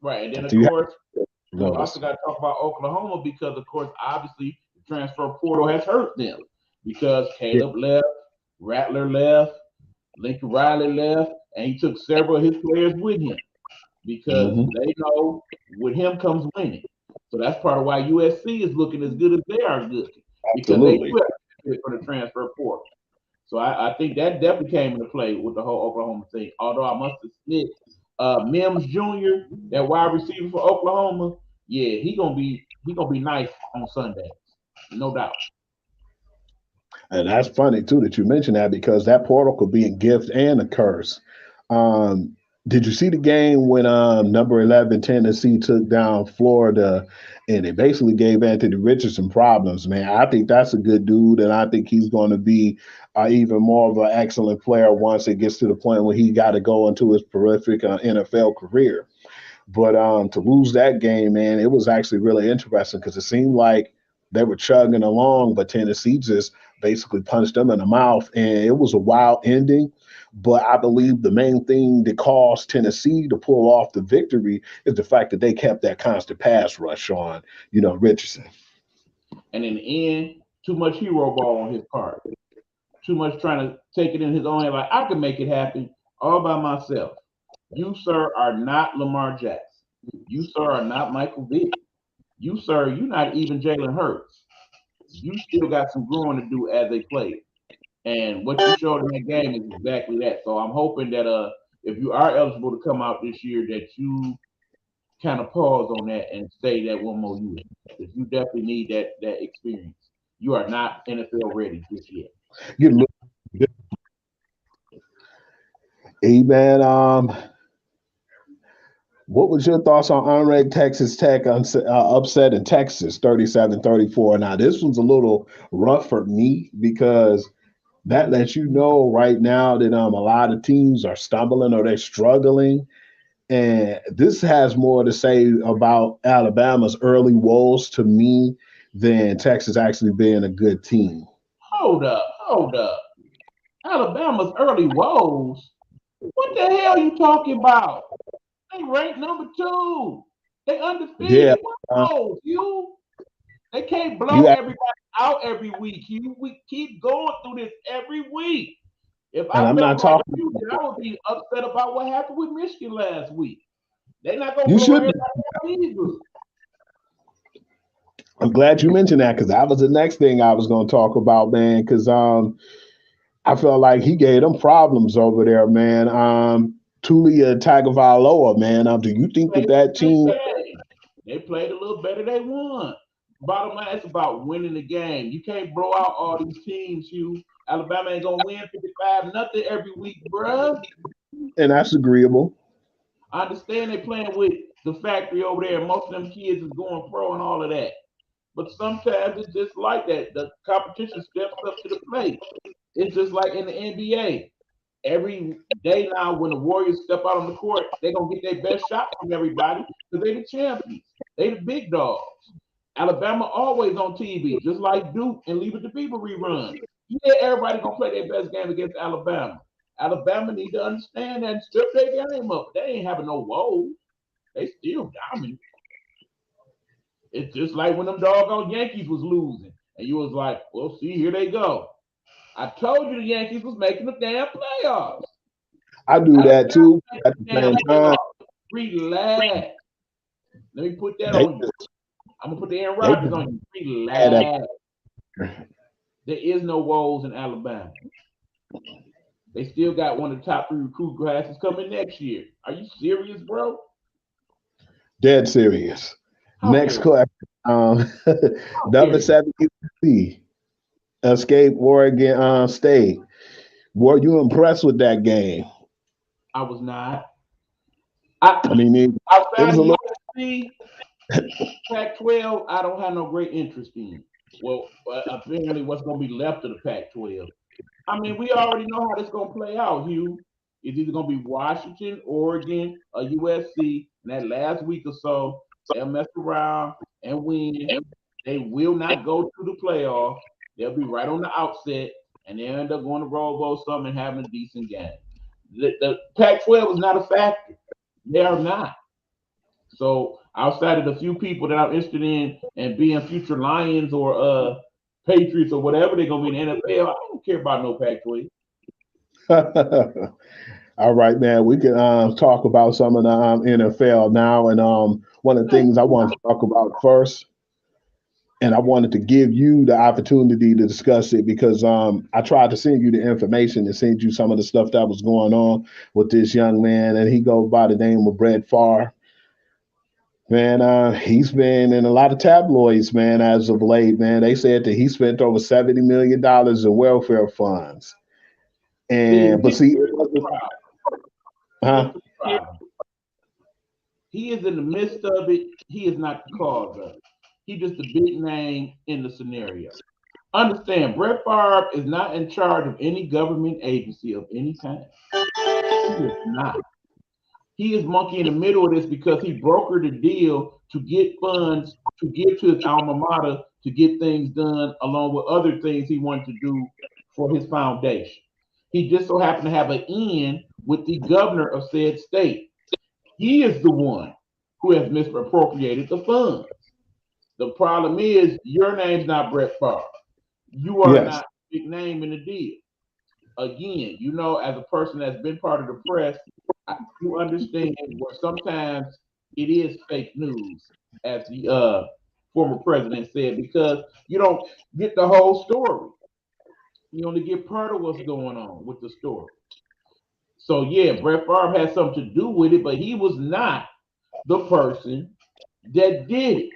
Right. And then, of course, we also got to talk about Oklahoma because, of course, obviously the transfer portal has hurt them because Caleb left, Rattler left, Lincoln Riley left, and he took several of his players with him because they know with him comes winning. So that's part of why USC is looking as good as they are good because they do have for the transfer portal. So I think that definitely came into play with the whole Oklahoma thing. Although I must admit, Mims Jr., that wide receiver for Oklahoma, yeah, he gonna be nice on Sundays, no doubt.
And that's funny too that you mentioned that because that portal could be a gift and a curse. Did you see the game when number 11 Tennessee took down Florida and it basically gave Anthony Richardson problems, man? I think that's a good dude, and I think he's going to be even more of an excellent player once it gets to the point where he got to go into his prolific NFL career. But to lose that game, man, it was actually really interesting because it seemed like they were chugging along, but Tennessee just basically punched them in the mouth, and it was a wild ending. But I believe the main thing that caused Tennessee to pull off the victory is the fact that they kept that constant pass rush on, Richardson.
And in the end, too much hero ball on his part. Too much trying to take it in his own hand. Like, I can make it happen all by myself. You, sir, are not Lamar Jackson. You, sir, are not Michael Vick. You, sir, you're not even Jalen Hurts. You still got some growing to do as a player. And what you showed in that game is exactly that. So I'm hoping that if you are eligible to come out this year, that you kind of pause on that and stay that one more year. Because you definitely need that experience. You are not NFL ready just yet.
Hey, man, what was your thoughts on unranked Texas Tech upset in Texas, 37-34? Now, this one's a little rough for me because that lets you know right now that a lot of teams are stumbling or they're struggling. And this has more to say about Alabama's early woes to me than Texas actually being a good team.
hold up. Alabama's early woes. What the hell are you talking about? They ranked number 2. They
Yeah,
undefeated. What woes, you? They can't blow
you
everybody out every week, Hugh. We keep going through this every week. If
and
I
I'm
felt
not
like
talking.
you, then I would be upset about what happened with Michigan last week. They're not gonna
You
blow
should
everybody
be.
out either.
I'm glad you mentioned that because that was the next thing I was going to talk about, man. Because I felt like he gave them problems over there, man. Tulia Tagovailoa, man. Do you think that
Played
that
a good
team?
game. They played a little better. They won. Bottom line, it's about winning the game. You can't blow out all these teams, Hugh. Alabama ain't gonna win 55 nothing every week, bruh.
And that's agreeable.
I understand they playing with the factory over there, and most of them kids is going pro and all of that. But sometimes it's just like that. The competition steps up to the plate. It's just like in the NBA. Every day now, when the Warriors step out on the court, they're gonna get their best shot from everybody because they the champions. They the big dogs. Alabama always on TV, just like Duke and Leave It to Beaver rerun. Yeah, everybody gonna play their best game against Alabama. Alabama need to understand that and step their game up. They ain't having no woes. They still dominant. It's just like when them doggone Yankees was losing, and you was like, "Well, see, here they go." I told you the Yankees was making the damn playoffs.
I do that
Alabama
too.
making
At
the
the
damn
same time,
playoffs. Relax. Let me put that
they
on you. I'm gonna put the Aaron
they
Rodgers on you.
had a
Relax. There is no woes in Alabama. They still got one of the top 3 recruit classes coming next year. Are you serious, bro?
dead serious.
How
Next
dare you?
question.
How dare
Number
you?
7 USC, Escape Oregon State. Were you impressed with that game?
I was not. I
I mean, it
outside
was
of
a little.
USC, Pac-12, I don't have no great interest in. Well, apparently, what's going to be left of the Pac-12? I mean, we already know how this going to play out, Hugh. It's either going to be Washington, Oregon, or USC. And that last week or so, they'll mess around and win. They will not go to the playoffs. They'll be right on the outset, and they'll end up going to Roll Bowl something and having a decent game. The Pac-12 is not a factor. They are not. So outside of the few people that I'm interested in being future Lions or Patriots or whatever they're gonna be in the NFL, I don't care about no Pac-12.
All right, man. We can talk about some of the NFL now, and one of the things I want to talk about first, and I wanted to give you the opportunity to discuss it because I tried to send you the information and send you some of the stuff that was going on with this young man, and he goes by the name of Brett Favre. Man, he's been in a lot of tabloids, man, as of late, man. They said that he spent over $70 million in welfare funds.
See,
And but see, it
here's the
wasn't,
problem. Here's
huh?
the problem. He is in the midst of it. He is not the cause of it. He's just a big name in the scenario. Understand, Brett Favre is not in charge of any government agency of any kind. He is not. He is monkey in the middle of this because he brokered a deal to get funds to give to his alma mater to get things done along with other things he wanted to do for his foundation. He just so happened to have an in with the governor of said state. He is the one who has misappropriated the funds. The problem is your name's not Brett Favre. You are
Yes.
not a big name in the deal. Again, you know, as a person that's been part of the press, you understand where sometimes it is fake news, as the former president said, because you don't get the whole story. You only get part of what's going on with the story. So yeah, Brett Favre had something to do with it, but he was not the person that did it.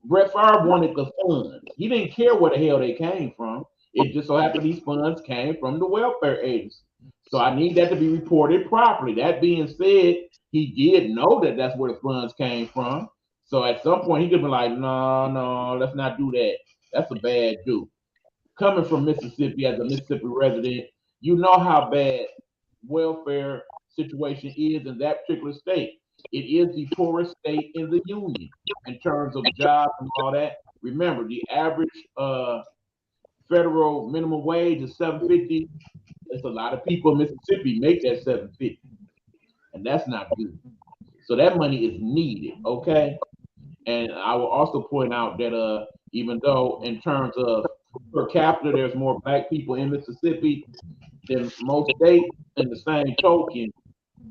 Brett Favre wanted the funds. He didn't care where the hell they came from. It just so happened these funds came from the welfare agency. So I need that to be reported properly. That being said, he did know that that's where the funds came from. So at some point he could be like, no, no, let's not do that. That's a bad do. Coming from Mississippi as a Mississippi resident, you know how bad welfare situation is in that particular state. It is the poorest state in the union in terms of jobs and all that. Remember, the average federal minimum wage is $7.50. There's a lot of people in Mississippi make that $7.50, and that's not good. So that money is needed, okay? And I will also point out that even though in terms of per capita, there's more black people in Mississippi than most states, in the same token,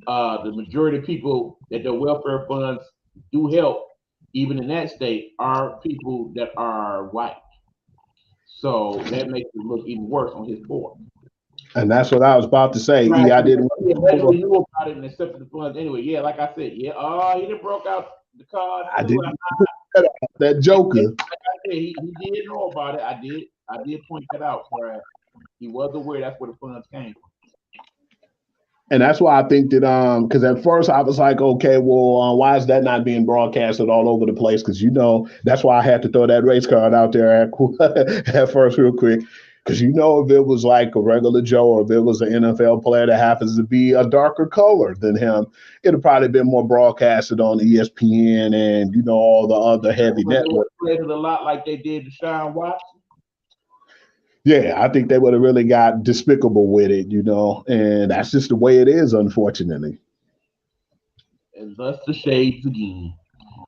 the majority of people that their welfare funds do help, even in that state, are people that are white. So that makes it look even worse on his board.
And that's what I was about to say.
Right.
I didn't.
He allegedly knew about it and accepted the funds anyway. Yeah, like I said, yeah. Oh, he done broke out the card.
I didn't. That Joker.
Like I said, he did know about it. I did point that out for him. He was aware that's where the funds came from.
And that's why I think that because at first I was like, okay, well, why is that not being broadcasted all over the place? Because that's why I had to throw that race card out there at first, real quick. Because if it was like a regular Joe, or if it was an NFL player that happens to be a darker color than him, it'd probably been more broadcasted on ESPN and all the other heavy networks.
Played it a lot like they did Deshaun Watson.
Yeah, I think they would have really got despicable with it, and that's just the way it is, unfortunately.
And thus the shades again.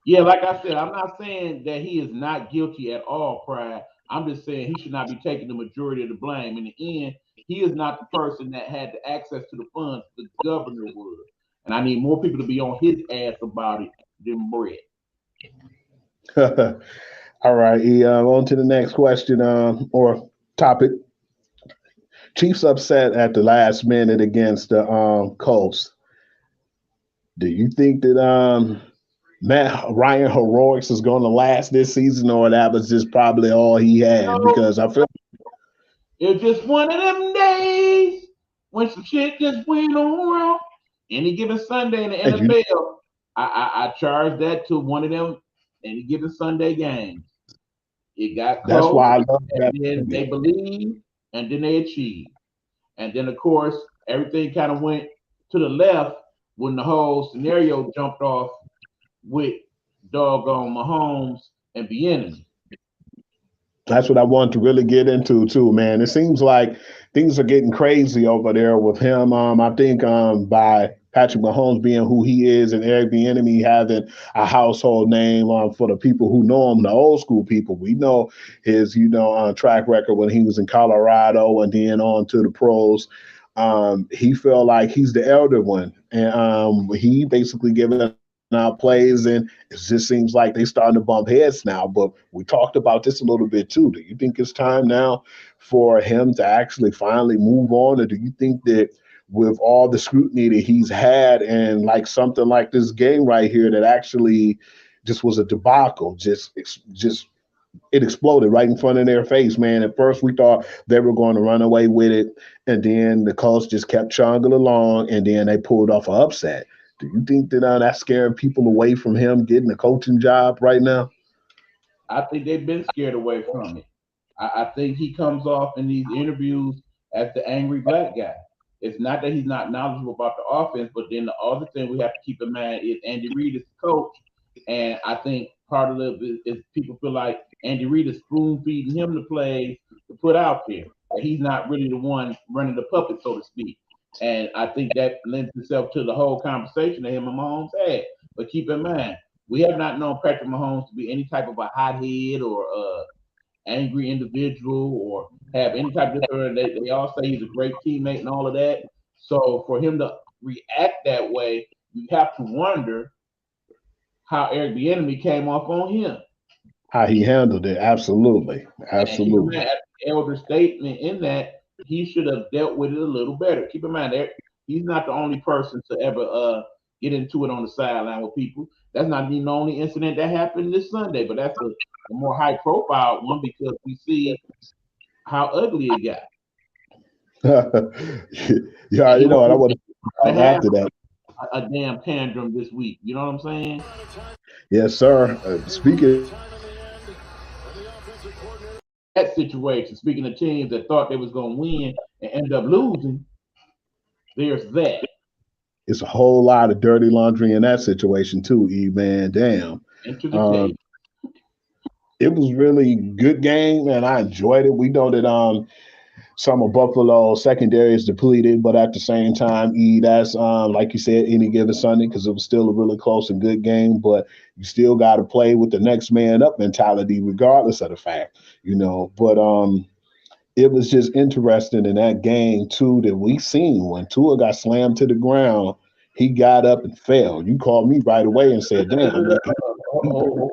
Yeah, like I said, I'm not saying that he is not guilty at all, Pride. I'm just saying he should not be taking the majority of the blame. In the end, he is not the person that had the access to the funds. The governor would. And I need more people to be on his ass about it than Brett.
All right, on to the next question or topic. Chiefs upset at the last minute against the Colts. Do you think that Matt Ryan heroics is going to last this season, or that was just probably all he had? Because I feel
it's just one of them days when some shit just went on wrong. Any given Sunday in the NFL, I charge that to one of them any given Sunday games. It got close. That's why I love that. And then they believed, and then they achieved. And then, of course, everything kind of went to the left when the whole scenario jumped off with doggone Mahomes and Bieniemy.
That's what I want to really get into too, man. It seems like things are getting crazy over there with him. I think by Patrick Mahomes being who he is and Eric Bieniemy having a household name for the people who know him, the old school people. We know his, track record when he was in Colorado and then on to the pros. He felt like he's the elder one, and he basically given out plays, and it just seems like they starting to bump heads now. But we talked about this a little bit too. Do you think it's time now for him to actually finally move on, or do you think that with all the scrutiny that he's had and like something like this game right here that actually just was a debacle, just it exploded right in front of their face, man. At first we thought they were going to run away with it, and then the Colts just kept chugging along, and then they pulled off an upset. Do you think that that's scaring people away from him getting a coaching job right now?
I think they've been scared away from it. I think he comes off in these interviews as the angry black guy. It's not that he's not knowledgeable about the offense, but then the other thing we have to keep in mind is Andy Reid is the coach, and I think part of it is people feel like Andy Reid is spoon feeding him the plays to put out there. He's not really the one running the puppet, so to speak. And I think that lends itself to the whole conversation that him and Mahomes had. But keep in mind, we have not known Patrick Mahomes to be any type of a hothead or angry individual or have any type of they all say he's a great teammate and all of that. So for him to react that way, you have to wonder how Eric Bieniemy came off on him.
How he handled it, absolutely. Absolutely.
And elder statement in that he should have dealt with it a little better. Keep in mind, he's not the only person to ever get into it on the sideline with people. That's not even the only incident that happened this Sunday, but that's a more high-profile one because we see how ugly it got.
Yeah, you know what? I want to add to that.
A damn tantrum this week. You know what I'm saying?
Yes, sir. Speaking
that situation, speaking of teams that thought they was going to win and end up losing, there's that.
It's a whole lot of dirty laundry in that situation too, E, man. Damn. It was really good game, and I enjoyed it. We know that some of Buffalo secondary is depleted, but at the same time, that's like you said, any given Sunday, because it was still a really close and good game. But you still got to play with the next man up mentality, regardless of the fact, But it was just interesting in that game too that we seen when Tua got slammed to the ground, he got up and fell. You called me right away and said, "Damn."
Whoa.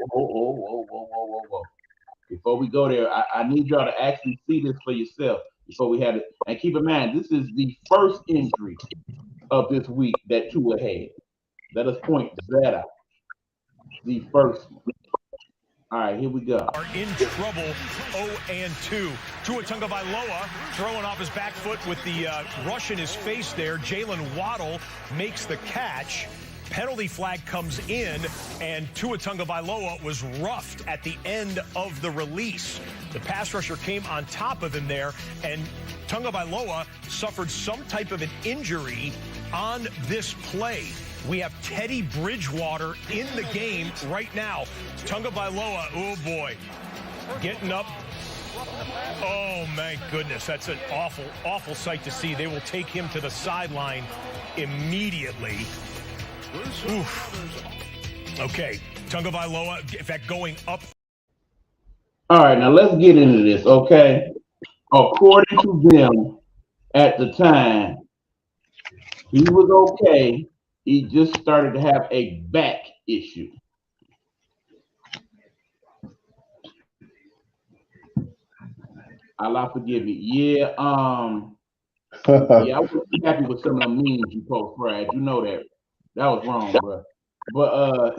Before we go there, I need y'all to actually see this for yourself before we have it. And keep in mind, this is the first injury of this week that Tua had. Let us point that out. The first one. All right, here we go.
Are in trouble 0-2. Tua Tagovailoa throwing off his back foot with the rush in his face there. Jalen Waddle makes the catch. Penalty flag comes in, and Tua Tagovailoa was roughed at the end of the release. The pass rusher came on top of him there, and Tagovailoa suffered some type of an injury on this play. We have Teddy Bridgewater in the game right now. Tagovailoa, oh boy, getting up. Oh my goodness, that's an awful, awful sight to see. They will take him to the sideline immediately. Oof. Okay, Tagovailoa, in fact, going up.
All right, now let's get into this, okay? According to them, at the time, he was okay. He just started to have a back issue. Allah forgive me. Yeah, I wasn't happy with some of the memes you post, Brad. You know that. That was wrong, bro. But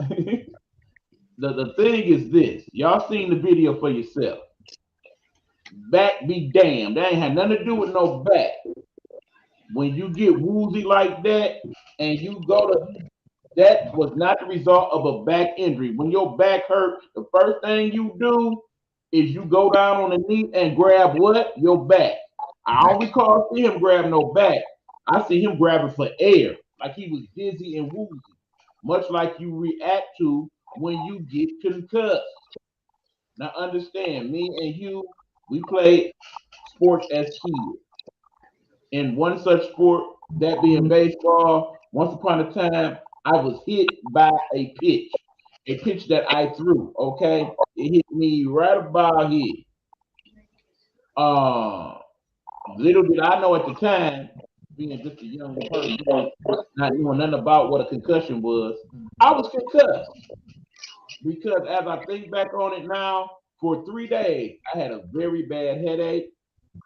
the thing is this. Y'all seen the video for yourself. Back be damned. That ain't had nothing to do with no back. When you get woozy like that and you go to, that was not the result of a back injury. When your back hurt, the first thing you do is you go down on the knee and grab what? Your back. I don't recall seeing him grab no back. I see him grabbing for air, like he was dizzy and woozy, much like you react to when you get concussed. Now understand, me and you, we played sports as kids. In one such sport, that being baseball, once upon a time, I was hit by a pitch that I threw, okay? It hit me right about here. Little did I know at the time, being just a young person, not knowing nothing about what a concussion was, I was concussed. Because as I think back on it now, for 3 days, I had a very bad headache,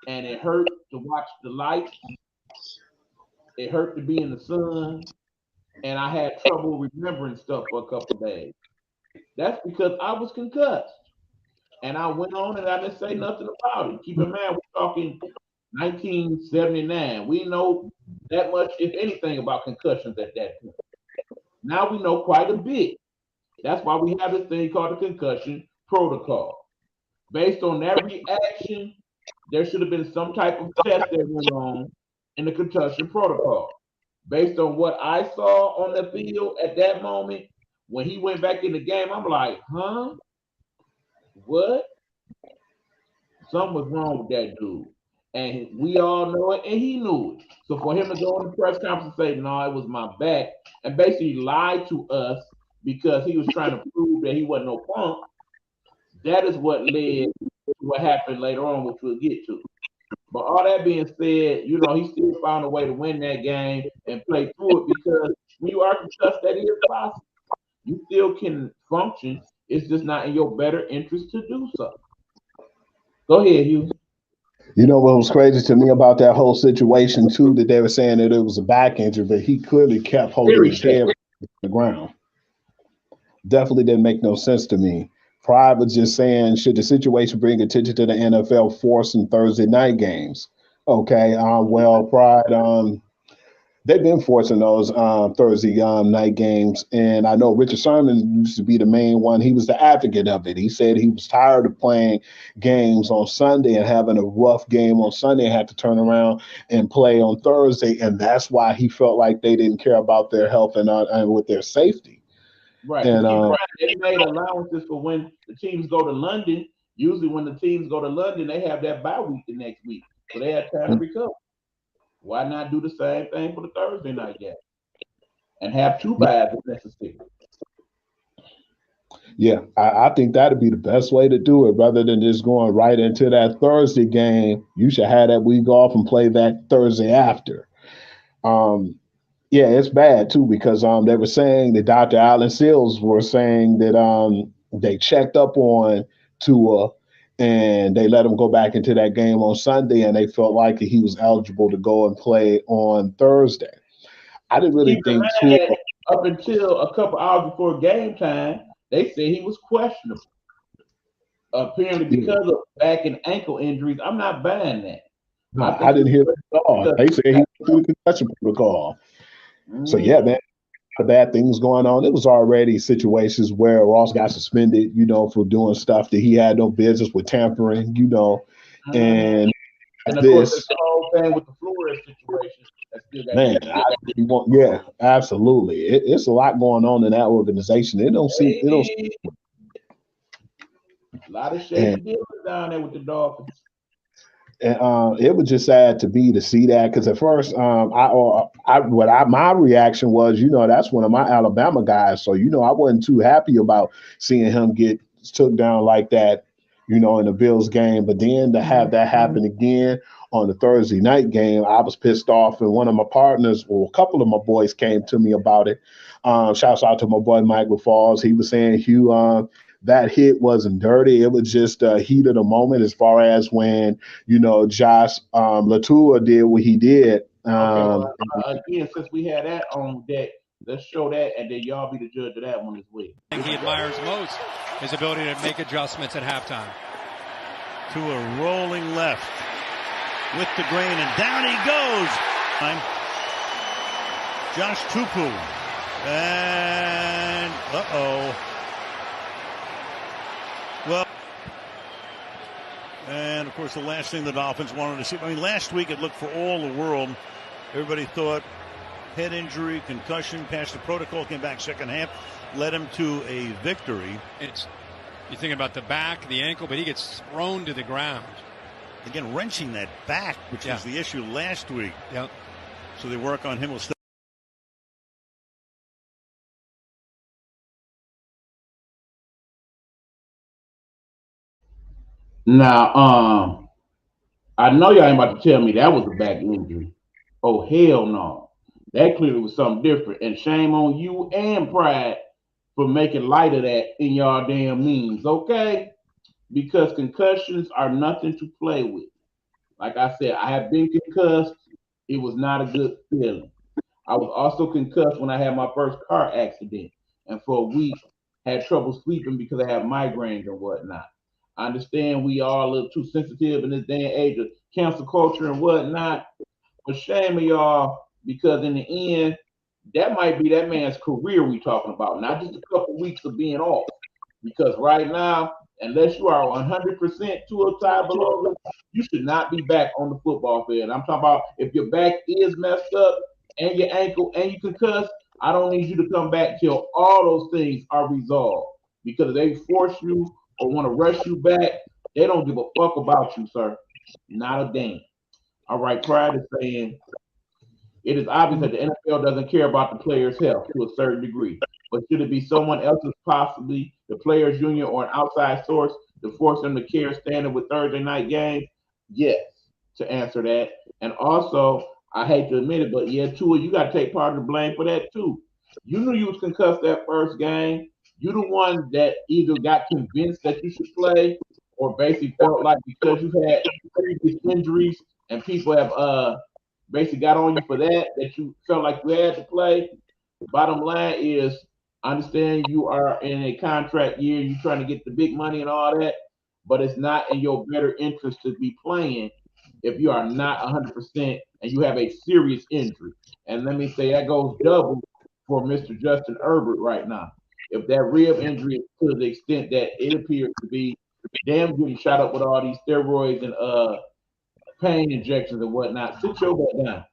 and it hurt to watch the lights. It hurt to be in the sun, and I had trouble remembering stuff for a couple of days. That's because I was concussed. And I went on and I didn't say nothing about it. Keep in mind, we're talking 1979. We know that much, if anything, about concussions at that point. Now we know quite a bit. That's why we have this thing called the concussion protocol. Based on that reaction, there should have been some type of test that went on in the concussion protocol. Based on what I saw on the field at that moment, when he went back in the game, I'm like, huh? What? Something was wrong with that dude. And we all know it, and he knew it. So for him to go on the press conference and say, no, it was my back, and basically lie to us because he was trying to prove that he wasn't no punk, that is what led to what happened later on, which we'll get to. But all that being said, he still found a way to win that game and play through it, because when you are concussed, that is possible. You still can function. It's just not in your better interest to do so. Go ahead, Hugh.
You know what was crazy to me about that whole situation too, that they were saying that it was a back injury, but he clearly kept holding his head on the ground. Definitely didn't make no sense to me. Pride was just saying, should the situation bring attention to the NFL forcing Thursday night games? Okay, Pride, they've been forcing those Thursday night games, and I know Richard Sherman used to be the main one. He was the advocate of it. He said he was tired of playing games on Sunday and having a rough game on Sunday and had to turn around and play on Thursday, and that's why he felt like they didn't care about their health and with their safety.
Right.
And
They made allowances for when the teams go to London. Usually, when the teams go to London, they have that bye week the next week, so they have time to recover. Why not do the same thing for the Thursday night game and have two byes if necessary?
yeah, I think that'd be the best way to do it rather than just going right into that Thursday game. You should have that week off and play that Thursday after. Um, yeah, it's bad too because they were saying that Dr. Allen Seals were saying that they checked up on Tua and they let him go back into that game on Sunday and they felt like he was eligible to go and play on Thursday. I didn't really
Keep in
think
mind
Tua.
that up until a couple hours before game time, they said he was questionable. Apparently, because of back and ankle injuries, I'm not buying that.
No, I didn't hear that at all. They said he went through the concussion protocol. So yeah, man, bad things going on. It was already situations where Ross got suspended, for doing stuff that he had no business with tampering, and
of
this.
course, the whole thing with the Flores situation. That still got
Man, yeah, absolutely. It's a lot going on in that organization. It don't seem.
A lot of shady deals down there with the Dolphins.
And it was just sad to see that because at first, my reaction was, that's one of my Alabama guys, so I wasn't too happy about seeing him get took down like that, in the Bills game. But then to have that happen again on the Thursday night game, I was pissed off, and one of my partners, or a couple of my boys, came to me about it. Shouts out to my boy Michael Falls. He was saying, Hugh, that hit wasn't dirty. It was just a heat of the moment as far as when, Josh Latua did what he did.
Again, since we had that on deck, let's show that, and then y'all be the judge of that one as well.
I think he admires most his ability to make adjustments at halftime.
To a rolling left with the grain, and down he goes. Josh Tupu. And, well, and of course the last thing the Dolphins wanted to see. Last week it looked for all the world. Everybody thought head injury, concussion, passed the protocol, came back second half, led him to a victory.
You're thinking about the back, the ankle, but he gets thrown to the ground.
Again, wrenching that back, which was the issue last week.
Yep.
So they work on him.
Now, I know y'all ain't about to tell me that was a back injury. Oh, hell no. That clearly was something different. And shame on you and Pride for making light of that in y'all damn memes, okay? Because concussions are nothing to play with. Like I said, I have been concussed. It was not a good feeling. I was also concussed when I had my first car accident. And for a week, had trouble sleeping because I had migraines and whatnot. I understand we are a little too sensitive in this day and age of cancel culture and whatnot. But shame of y'all, because in the end, that might be that man's career we talking about, not just a couple weeks of being off. Because right now, unless you are 100% to a tie below, you should not be back on the football field. I'm talking about if your back is messed up and your ankle and you concussed, I don't need you to come back till all those things are resolved. Because if they force you or want to rush you back, they don't give a fuck about you, sir. Not a damn. All right, Pride is saying it is obvious that the NFL doesn't care about the player's health to a certain degree. But should it be someone else's, possibly the players' union or an outside source, to force them to care standing with Thursday night games? Yes, to answer that. And also, I hate to admit it, but yeah, Tua, you got to take part of the blame for that too. You knew you was concussed that first game. You the one that either got convinced that you should play or basically felt like because you had previous injuries and people have basically got on you for that you felt like you had to play. Bottom line is, I understand you are in a contract year, you're trying to get the big money and all that, but it's not in your better interest to be playing if you are not 100% and you have a serious injury. And let me say that goes double for Mr. Justin Herbert right now. If that rib injury is to the extent that it appears to be, damn getting shot up with all these steroids and pain injections and whatnot, sit your butt down.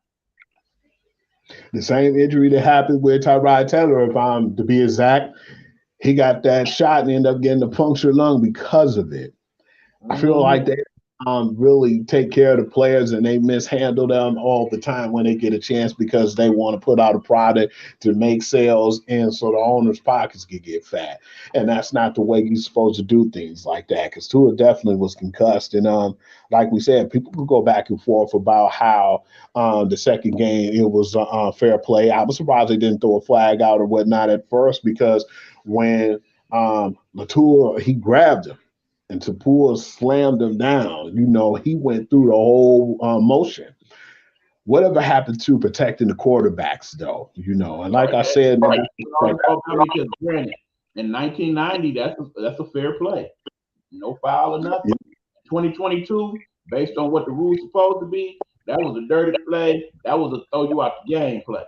The same injury that happened with Tyrod Taylor, if I'm to be exact, he got that shot and ended up getting a punctured lung because of it. I feel like they really take care of the players and they mishandle them all the time when they get a chance because they want to put out a product to make sales and so the owner's pockets can get fat. And that's not the way you're supposed to do things like that because Tua definitely was concussed. And like we said, people could go back and forth about how the second game it was fair play. I was surprised they didn't throw a flag out or whatnot at first because when Latour, he grabbed him and Tapua slammed him down. He went through the whole motion. Whatever happened to protecting the quarterbacks, though? And like I said, man,
because granted, in 1990, that's a fair play, no foul or nothing. 2022, based on what the rules supposed to be, that was a dirty play. That was a throw you out the game play.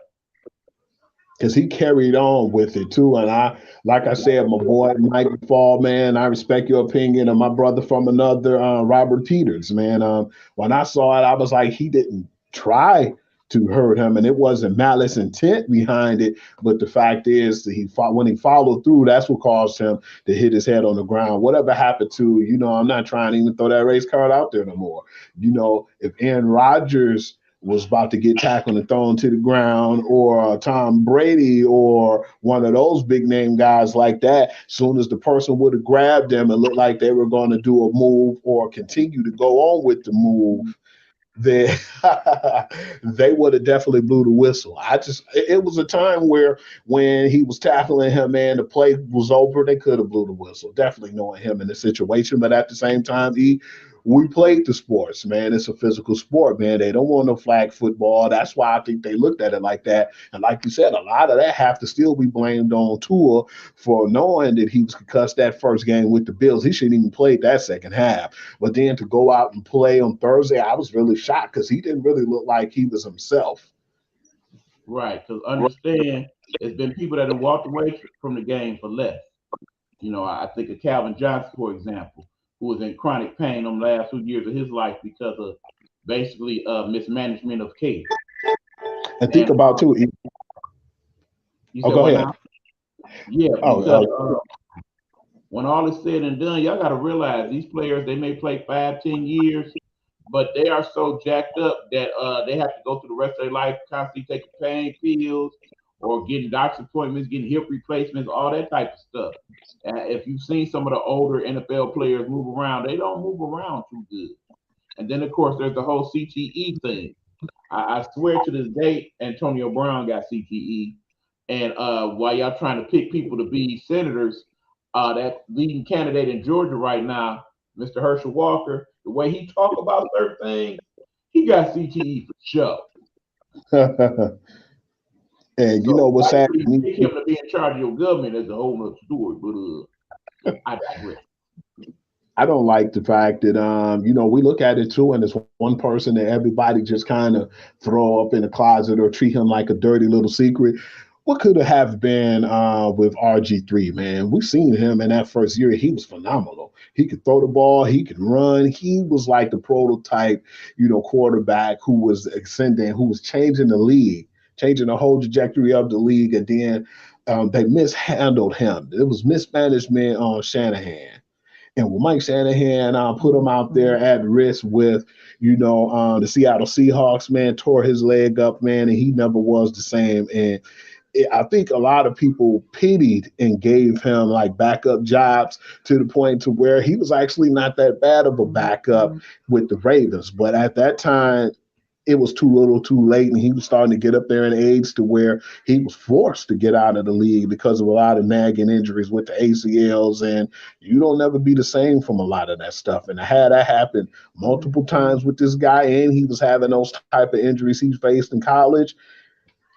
Because he carried on with it too. And like I said, my boy Mike Fall, man, I respect your opinion. And my brother from another, Robert Peters, man. When I saw it, I was like, he didn't try to hurt him, and it wasn't malice intent behind it. But the fact is, that when he followed through, that's what caused him to hit his head on the ground. Whatever happened to, I'm not trying to even throw that race card out there no more. If Aaron Rodgers was about to get tackled and thrown to the ground, or Tom Brady or one of those big name guys like that, soon as the person would have grabbed them and looked like they were going to do a move or continue to go on with the move, they would have definitely blew the whistle. It was a time where when he was tackling him, man, the play was over. They could have blew the whistle, definitely knowing him in the situation. But at the same time, we played the sports, man. It's a physical sport, man. They don't want no flag football. That's why I think they looked at it like that. And like you said, a lot of that have to still be blamed on Tua for knowing that he was concussed that first game with the Bills. He shouldn't even play that second half. But then to go out and play on Thursday, I was really shocked because he didn't really look like he was himself.
Right, because understand, there's been people that have walked away from the game for less. I think of Calvin Johnson, for example, who was in chronic pain on the last 2 years of his life because of basically mismanagement of care.
And think about too.
You said,
go ahead.
Now? Yeah, because when all is said and done, y'all got to realize these players, they may play 5-10 years, but they are so jacked up that they have to go through the rest of their life constantly taking pain pills or getting doctor's appointments, getting hip replacements, all that type of stuff. And if you've seen some of the older NFL players move around, they don't move around too good. And then, of course, there's the whole CTE thing. I swear to this day, Antonio Brown got CTE. And while y'all trying to pick people to be senators, that leading candidate in Georgia right now, Mr. Herschel Walker, the way he talk about certain things, he got CTE for sure.
And you know what's happening?
Pick him to be in charge of your government is a whole other story, but I digress.
I don't like the fact that we look at it too, and it's one person that everybody just kind of throw up in the closet or treat him like a dirty little secret. What could have been with RG3, man? We've seen him in that first year. He was phenomenal. He could throw the ball. He could run. He was like the prototype, quarterback who was ascending, who was changing the league, changing the whole trajectory of the league. And then they mishandled him. It was mismanagement on Shanahan. And with Mike Shanahan, put him out there at risk with, the Seattle Seahawks, man, tore his leg up, man, and he never was the same. And I think a lot of people pitied and gave him like backup jobs to the point to where he was actually not that bad of a backup with the Ravens. But at that time, it was too little too late, and he was starting to get up there in age to where he was forced to get out of the league because of a lot of nagging injuries with the ACLs, and you don't never be the same from a lot of that stuff. And I had that happen multiple times with this guy, and he was having those type of injuries he faced in college.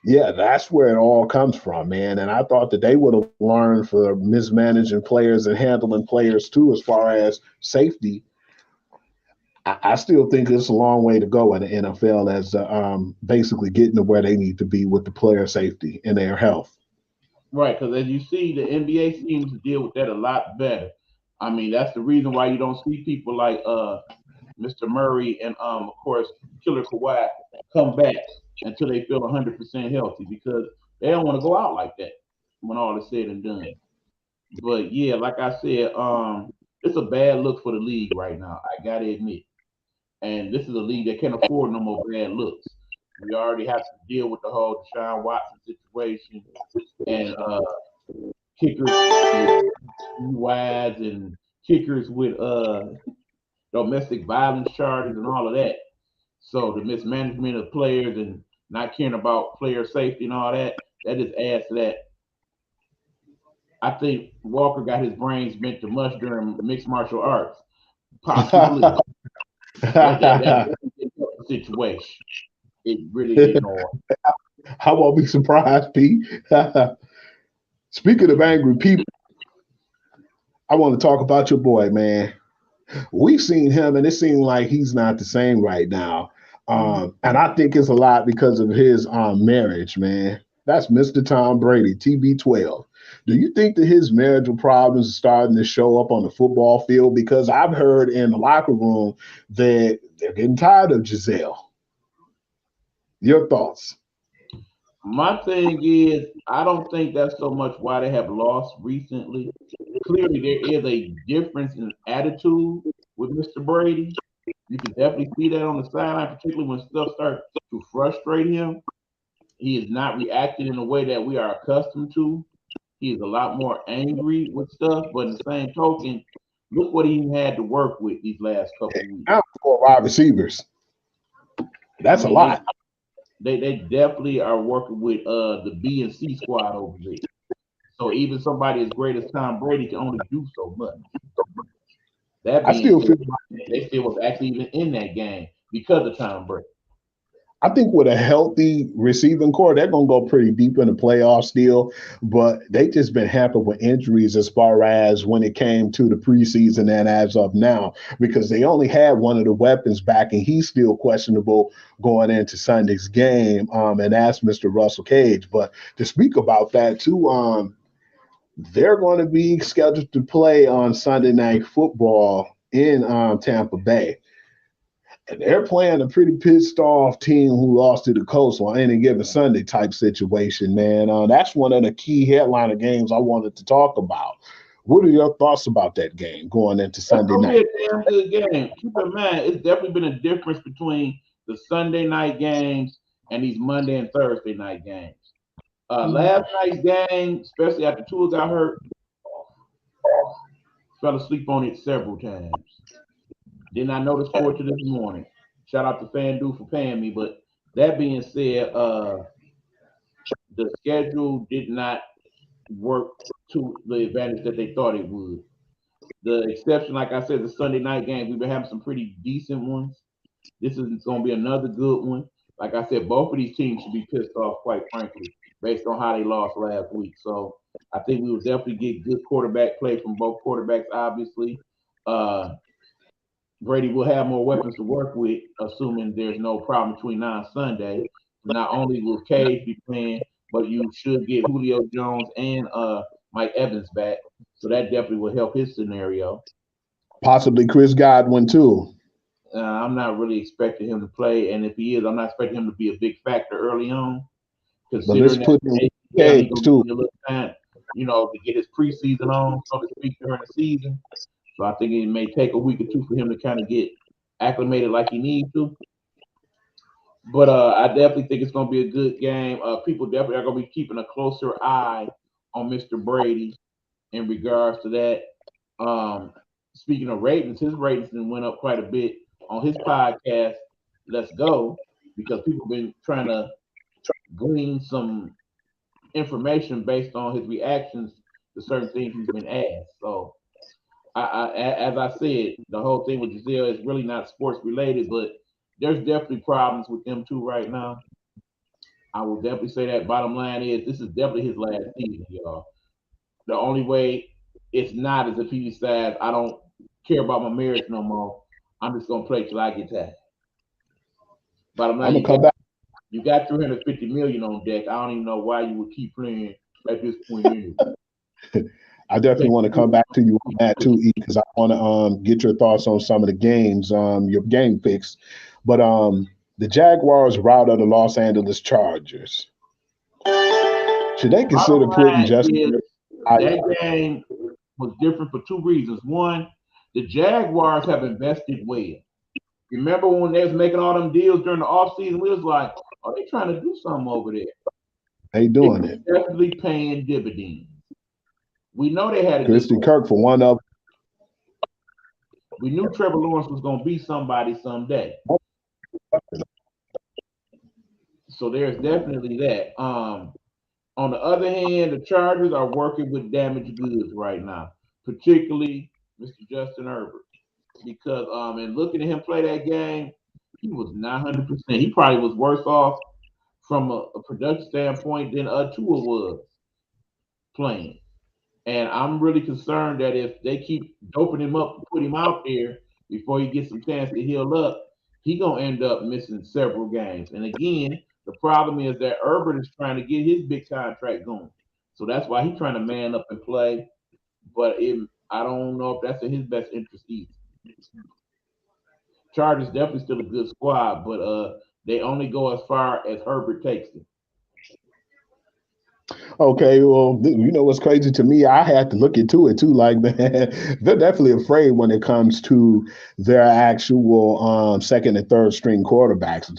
Yeah, that's where it all comes from, man. And I thought that they would have learned for mismanaging players and handling players too, as far as safety. I still think it's a long way to go in the NFL as basically getting to where they need to be with the player safety and their health.
Right, because as you see, the NBA seems to deal with that a lot better. I mean, that's the reason why you don't see people like Mr. Murray and, of course, Killer Kawhi come back until they feel 100% healthy, because they don't want to go out like that when all is said and done. But yeah, like I said, it's a bad look for the league right now. I gotta admit, and this is a league that can't afford no more bad looks. We already have to deal with the whole Deshaun Watson situation and kickers with DUIs and kickers with domestic violence charges and all of that. So the mismanagement of players and not caring about player safety and all that, that just adds to that. I think Walker got his brains bent to mush during mixed martial arts. Possibly. That's a situation. It really didn't know.
I won't be surprised, Pete. Speaking of angry people, I want to talk about your boy, man. We've seen him, and it seems like he's not the same right now. And I think it's a lot because of his marriage, man. That's Mr. Tom Brady, TB12. Do you think that his marital problems are starting to show up on the football field? Because I've heard in the locker room that they're getting tired of Giselle. Your thoughts?
My thing is, I don't think that's so much why they have lost recently. Clearly, there is a difference in attitude with Mr. Brady. You can definitely see that on the sideline, particularly when stuff starts to frustrate him. He is not reacting in a way that we are accustomed to. He is a lot more angry with stuff, but in the same token, look what he had to work with these last couple of weeks.
Now, 4 wide receivers. That's a lot.
They definitely are working with the B and C squad over there. So even somebody as great as Tom Brady can only do so much. That being said, they still was actually even in that game because of Tom Brady.
I think with a healthy receiving core, they're going to go pretty deep in the playoffs still, but they just been hampered with injuries as far as when it came to the preseason and as of now, because they only had one of the weapons back, and he's still questionable going into Sunday's game, and that's Mr. Russell Cage. But to speak about that too, they're going to be scheduled to play on Sunday Night Football in Tampa Bay. And they're playing a pretty pissed off team who lost to the Colts on any given Sunday type situation, man. That's one of the key headliner games I wanted to talk about. What are your thoughts about that game going into Sunday night?
It's a damn good game. Keep in mind, it's definitely been a difference between the Sunday night games and these Monday and Thursday night games. Last night's game, especially after Tua got hurt, fell asleep on it several times. Did not know the score to this morning. Shout out to FanDuel for paying me. But that being said, the schedule did not work to the advantage that they thought it would. The exception, like I said, the Sunday night game, we've been having some pretty decent ones. This is going to be another good one. Like I said, both of these teams should be pissed off, quite frankly, based on how they lost last week. So I think we will definitely get good quarterback play from both quarterbacks, obviously. Brady will have more weapons to work with, assuming there's no problem between now and Sunday. Not only will Cage be playing, but you should get Julio Jones and Mike Evans back. So that definitely will help his scenario.
Possibly Chris Godwin, too.
I'm not really expecting him to play. And if he is, I'm not expecting him to be a big factor early on. Considering that Cage, too. A little time, to get his preseason on, so to speak, during the season. So I think it may take a week or two for him to kind of get acclimated like he needs to. But I definitely think it's going to be a good game. People definitely are going to be keeping a closer eye on Mr. Brady in regards to that. Speaking of ratings, his ratings went up quite a bit on his podcast, Let's Go, because people have been trying to glean some information based on his reactions to certain things he's been asked. So, as I said, the whole thing with Giselle is really not sports related, but there's definitely problems with them two right now. I will definitely say that. Bottom line is, this is definitely his last season, y'all. The only way it's not is if he decides, I don't care about my marriage no more. I'm just gonna play till I get tired. Bottom line, you got $350 million on deck. I don't even know why you would keep playing at this point anyway.
I definitely want to come back to you on that too, E, because I want to get your thoughts on some of the games, your game picks. But The Jaguars are out of the Los Angeles Chargers. Should they consider putting Justin?
That game was different for two reasons. One, the Jaguars have invested well. Remember when they was making all them deals during the offseason? We was like, are they trying to do something over there?
They doing it.
Definitely paying dividends. We know they had a
Christy Kirk for one of them.
We knew Trevor Lawrence was going to be somebody someday. So there's definitely that. On the other hand, the Chargers are working with damaged goods right now, particularly Mr. Justin Herbert. Because and looking at him play that game, he was not 100%. He probably was worse off from a production standpoint than Tua was playing. And I'm really concerned that if they keep doping him up, put him out there before he gets some chance to heal up, he's going to end up missing several games. And again, the problem is that Herbert is trying to get his big contract going. So that's why he's trying to man up and play. But I don't know if that's in his best interest either. Chargers definitely still a good squad, but they only go as far as Herbert takes them.
Okay, well, you know what's crazy to me? I had to look into it too. Like, man, they're definitely afraid when it comes to their actual second and third string quarterbacks.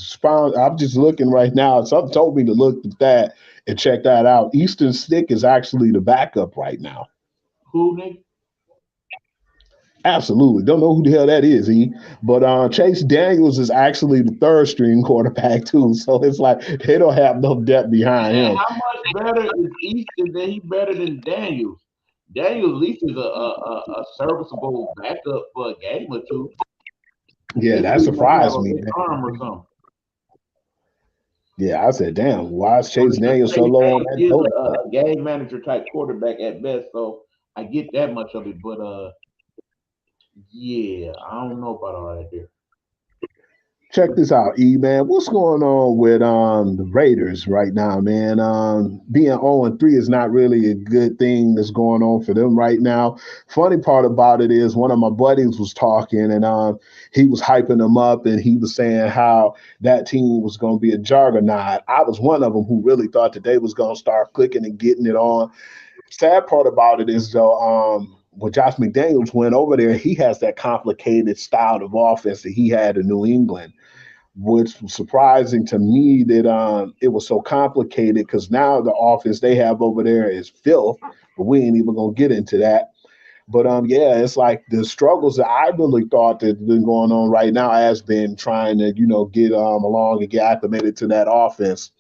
I'm just looking right now. Something told me to look at that and check that out. Easton Stick is actually the backup right now.
Who, Nick?
Absolutely. Don't know who the hell that is, But Chase Daniels is actually the third string quarterback, too. So it's like they don't have no depth behind him.
How much better is Easton than he better than Daniels? Daniels at least is a serviceable backup for a game or two.
Yeah, that surprised me.
Arm or something.
Yeah, I said, damn, why is Chase Daniels so low on that?
He's a game manager type quarterback at best, so I get that much of it, but yeah, I don't know about all that there.
Check this out, man. What's going on with the Raiders right now, man? Being 0-3 is not really a good thing that's going on for them right now. Funny part about it is one of my buddies was talking and he was hyping them up and he was saying how that team was going to be a juggernaut. I was one of them who really thought that they was going to start clicking and getting it on. Sad part about it is though, when Josh McDaniels went over there, he has that complicated style of offense that he had in New England, which was surprising to me that it was so complicated because now the offense they have over there is filth, but we ain't even going to get into that. But, yeah, it's like the struggles that I really thought that have been going on right now has been trying to, get along and get acclimated to that offense.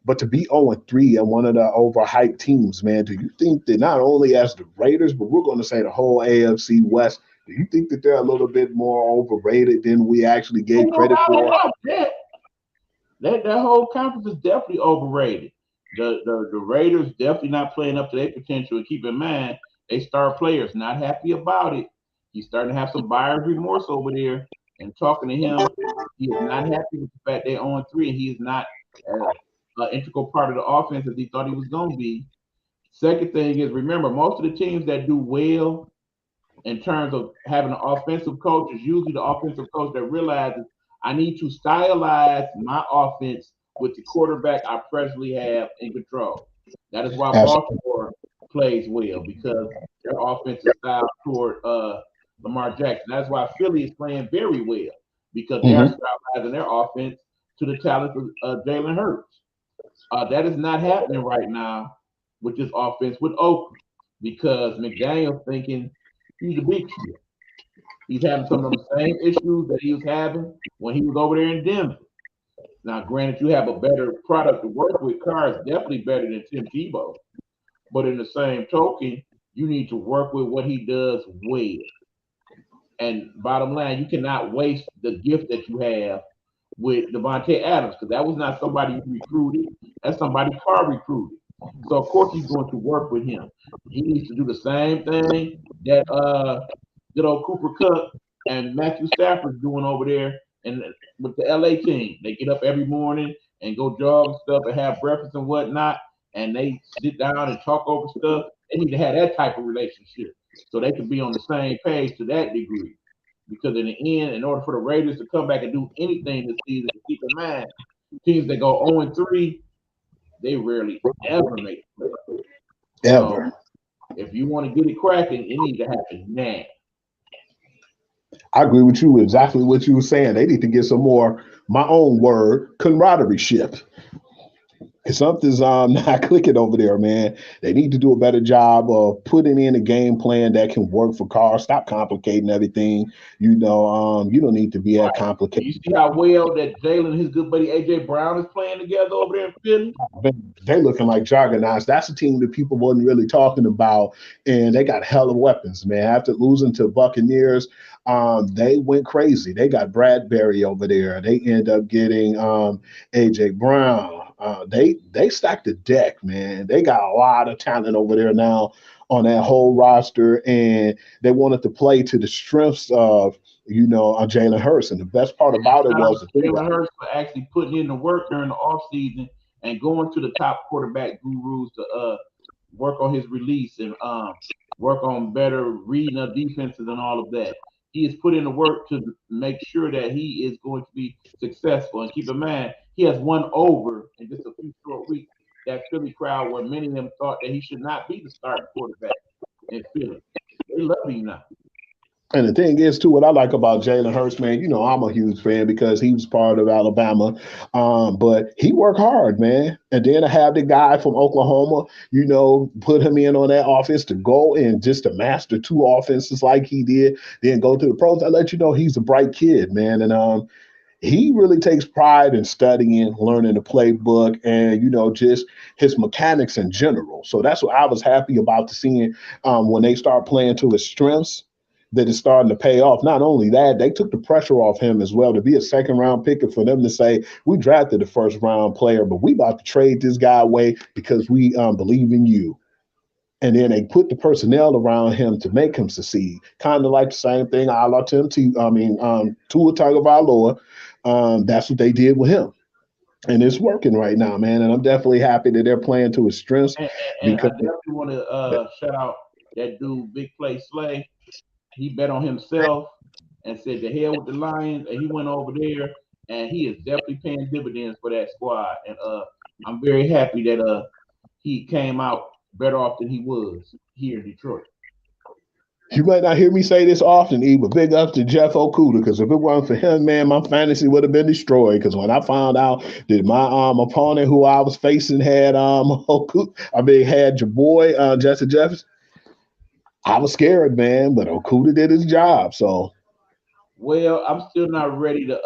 But to be 0-3 and one of the overhyped teams, man, do you think that not only as the Raiders, but we're going to say the whole AFC West, do you think that they're a little bit more overrated than we actually gave credit for?
That whole conference is definitely overrated. The Raiders definitely not playing up to their potential. And keep in mind, they star players not happy about it. He's starting to have some buyer's remorse over there. And talking to him, he is not happy with the fact they're 0-3 and he is not an integral part of the offense as he thought he was going to be. Second thing is, remember, most of the teams that do well in terms of having an offensive coach is usually the offensive coach that realizes I need to stylize my offense with the quarterback I presently have in control. That is why Baltimore plays well, because their offense is styled toward Lamar Jackson. That's why Philly is playing very well, because they are stylizing their offense to the talent of Jalen Hurts. That is not happening right now with this offense with Oakland, because McDaniel's thinking he's a big shit. He's having some of the same issues that he was having when he was over there in Denver. Now, granted, you have a better product to work with. Carr is definitely better than Tim Tebow. But in the same token, you need to work with what he does well. And bottom line, you cannot waste the gift that you have with Devontae Adams, because that was not somebody you recruited. That's somebody Carr recruited. So, of course, he's going to work with him. He needs to do the same thing that good old Cooper Kupp and Matthew Stafford's doing over there and with the LA team. They get up every morning and go jog and stuff and have breakfast and whatnot, and they sit down and talk over stuff. They need to have that type of relationship so they can be on the same page to that degree. Because in the end, in order for the Raiders to come back and do anything this season, keep in mind, teams that go 0-3, they rarely ever make the playoffs.
Ever.
So if you want to get it cracking, it needs to happen now.
I agree with you exactly what you were saying. They need to get some more, my own word, camaraderie ship. Something's not clicking over there, man. They need to do a better job of putting in a game plan that can work for cars. Stop complicating everything. You don't need to be that complicated.
You see how well that Jalen and his good buddy AJ Brown is playing together over there in Philly?
They're looking like juggernauts. That's a team that people wasn't really talking about, and they got hella weapons, man. After losing to Buccaneers, they went crazy. They got Bradbury over there. They end up getting AJ Brown. They stacked the deck, man. They got a lot of talent over there now on that whole roster, and they wanted to play to the strengths of Jalen Hurts. And the best part about it was
Jalen Hurts for actually putting in the work during the offseason and going to the top quarterback gurus to work on his release and work on better reading of defenses and all of that. He has put in the work to make sure that he is going to be successful. And keep in mind, he has won over in just a few short weeks that Philly crowd where many of them thought that he should not be the starting quarterback in Philly. They love him now.
And the thing is, too, what I like about Jalen Hurts, man, I'm a huge fan because he was part of Alabama, but he worked hard, man. And then to have the guy from Oklahoma, put him in on that offense to go and just to master two offenses like he did, then go to the pros. I let you know he's a bright kid, man. And he really takes pride in studying, learning the playbook, and, just his mechanics in general. So that's what I was happy about to seeing when they start playing to his strengths, that is starting to pay off. Not only that, they took the pressure off him as well to be a second-round pick and for them to say, we drafted the first-round player, but we about to trade this guy away because we believe in you. And then they put the personnel around him to make him succeed. Kind of like the same thing a la Tua Tagovailoa. That's what they did with him. And it's working right now, man. And I'm definitely happy that they're playing to his strengths.
And I definitely want to shout out that dude, Big Play Slay. He bet on himself and said the hell with the Lions, and he went over there, and he is definitely paying dividends for that squad. And I'm very happy that he came out better off than he was here in Detroit.
You might not hear me say this often, E, but big up to Jeff Okudah, because if it weren't for him, man, my fantasy would have been destroyed. Because when I found out that my opponent who I was facing had had your boy Justin Jefferson, I was scared, man, but Okudah did his job. So,
well, I'm still not ready to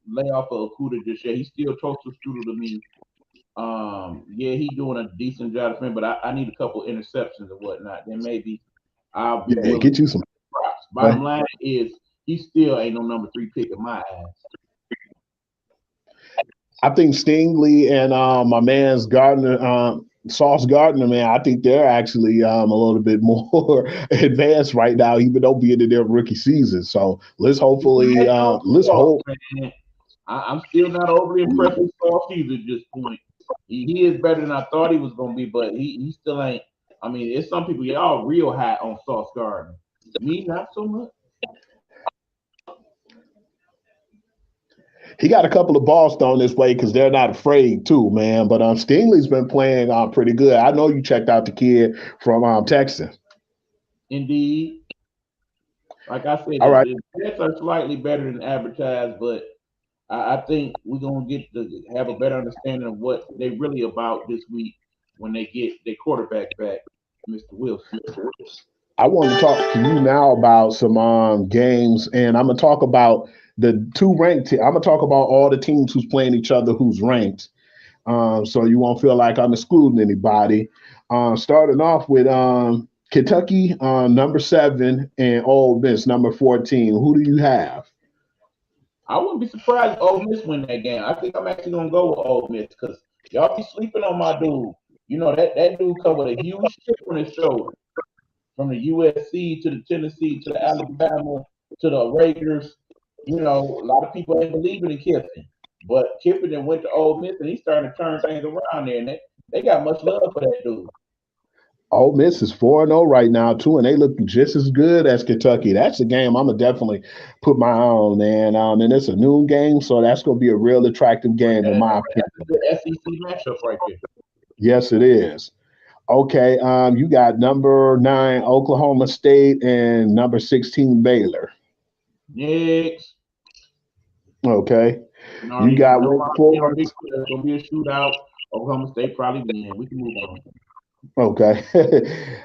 lay off of Okudah just yet. He's still total strudel to me. Yeah, he's doing a decent job for him, but I need a couple interceptions and whatnot. Then maybe I'll be
get you some
props. Bottom line is he still ain't no number 3 pick in my eyes.
I think Stingley and my man's Gardner. Sauce Gardner, man, I think they're actually a little bit more advanced right now, even though being in their rookie season. So let's hope.
Man. I'm still not overly impressed with Sauce either at this point. He is better than I thought he was going to be, but he still ain't. I mean, it's some people, y'all real high on Sauce Gardner. Me, not so much.
He got a couple of balls thrown this way because they're not afraid too, man. But Stingley's been playing pretty good. I know you checked out the kid from Texas.
Indeed. Like I said,
all right.
The Jets are slightly better than advertised, but I think we're going to get to have a better understanding of what they're really about this week when they get their quarterback back, Mr. Wilson.
I want to talk to you now about some games, and I'm going to talk about the 2 ranked I'm going to talk about all the teams who's playing each other who's ranked, so you won't feel like I'm excluding anybody. Starting off with Kentucky, number 7, and Ole Miss, number 14. Who do you have?
I wouldn't be surprised if Ole Miss win that game. I think I'm actually going to go with Ole Miss because y'all be sleeping on my dude. You know, that dude come with a huge chip on his shoulder. From the USC to the Tennessee to the Alabama to the Raiders. You know, a lot of people ain't believing in Kiffin. But Kiffin then went to Ole Miss and he's starting to turn things around there. And they got much love for that dude.
Ole Miss is 4-0 right now, too, and they look just as good as Kentucky. That's a game I'm going to definitely put my eye on, man. And it's a noon game, so that's going to be a real attractive game, in my opinion.
That's a good SEC matchup right there.
Yes, it is. Okay, you got number 9 Oklahoma State and number 16 Baylor.
Next.
Okay.
You
got Wake Forest.
There's going to be a shootout. Oklahoma State probably win. We can move on.
Okay.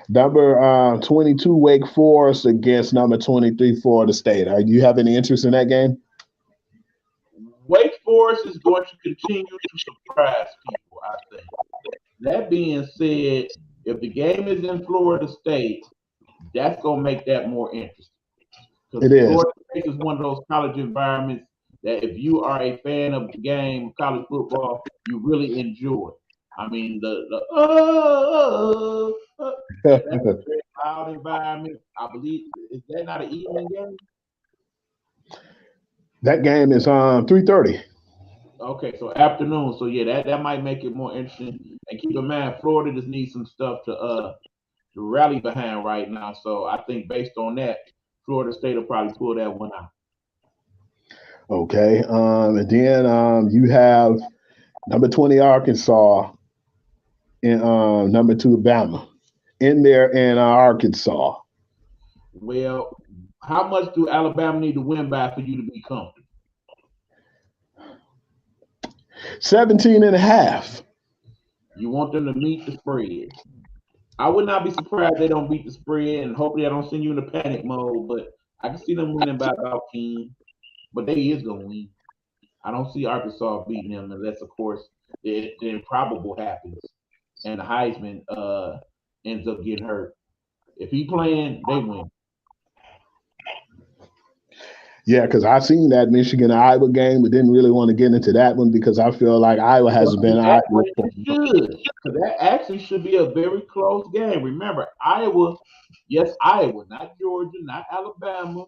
Number 22 Wake Forest against number 23 Florida State. Do you have any interest in that game?
Wake Forest is going to continue to surprise people, I think. That being said, if the game is in Florida State, that's going to make that more interesting.
It is.
Florida State is one of those college environments that if you are a fan of the game, college football, you really enjoy. I mean, that's a very loud environment. I believe, is that not an evening game?
That game is 3:30.
Okay, so afternoon. So yeah, that might make it more interesting. And keep in mind, Florida just needs some stuff to rally behind right now. So I think based on that, Florida State will probably pull that one out.
Okay, and then you have number 20 Arkansas and number 2 Bama in there in Arkansas.
Well, how much do Alabama need to win by for you to be comfortable?
17.5.
You want them to meet the spread. I would not be surprised they don't beat the spread, and hopefully I don't send you in a panic mode, but I can see them winning by about 10. But they is going to win. I don't see Arkansas beating them unless, of course, the improbable happens and the Heisman ends up getting hurt. If he playing, they win.
Yeah, because I seen that Michigan-Iowa game, but didn't really want to get into that one because I feel like Iowa hasn't been Iowa.
Because that actually should be a very close game. Remember, Iowa, not Georgia, not Alabama,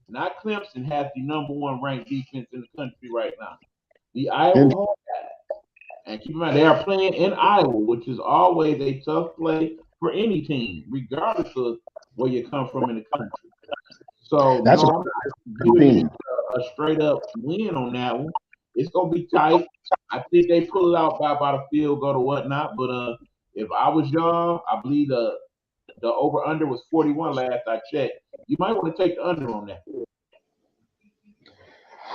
not Clemson, has the number 1 ranked defense in the country right now. The Iowa Hawkeyes. And keep in mind, they are playing in Iowa, which is always a tough play for any team, regardless of where you come from in the country. So,
that's
I'm not giving a straight-up win on that one. It's going to be tight. I think they pull it out by about a field goal or whatnot. But if I was y'all, I believe the over-under was 41 last I checked. You might want to take the under on that.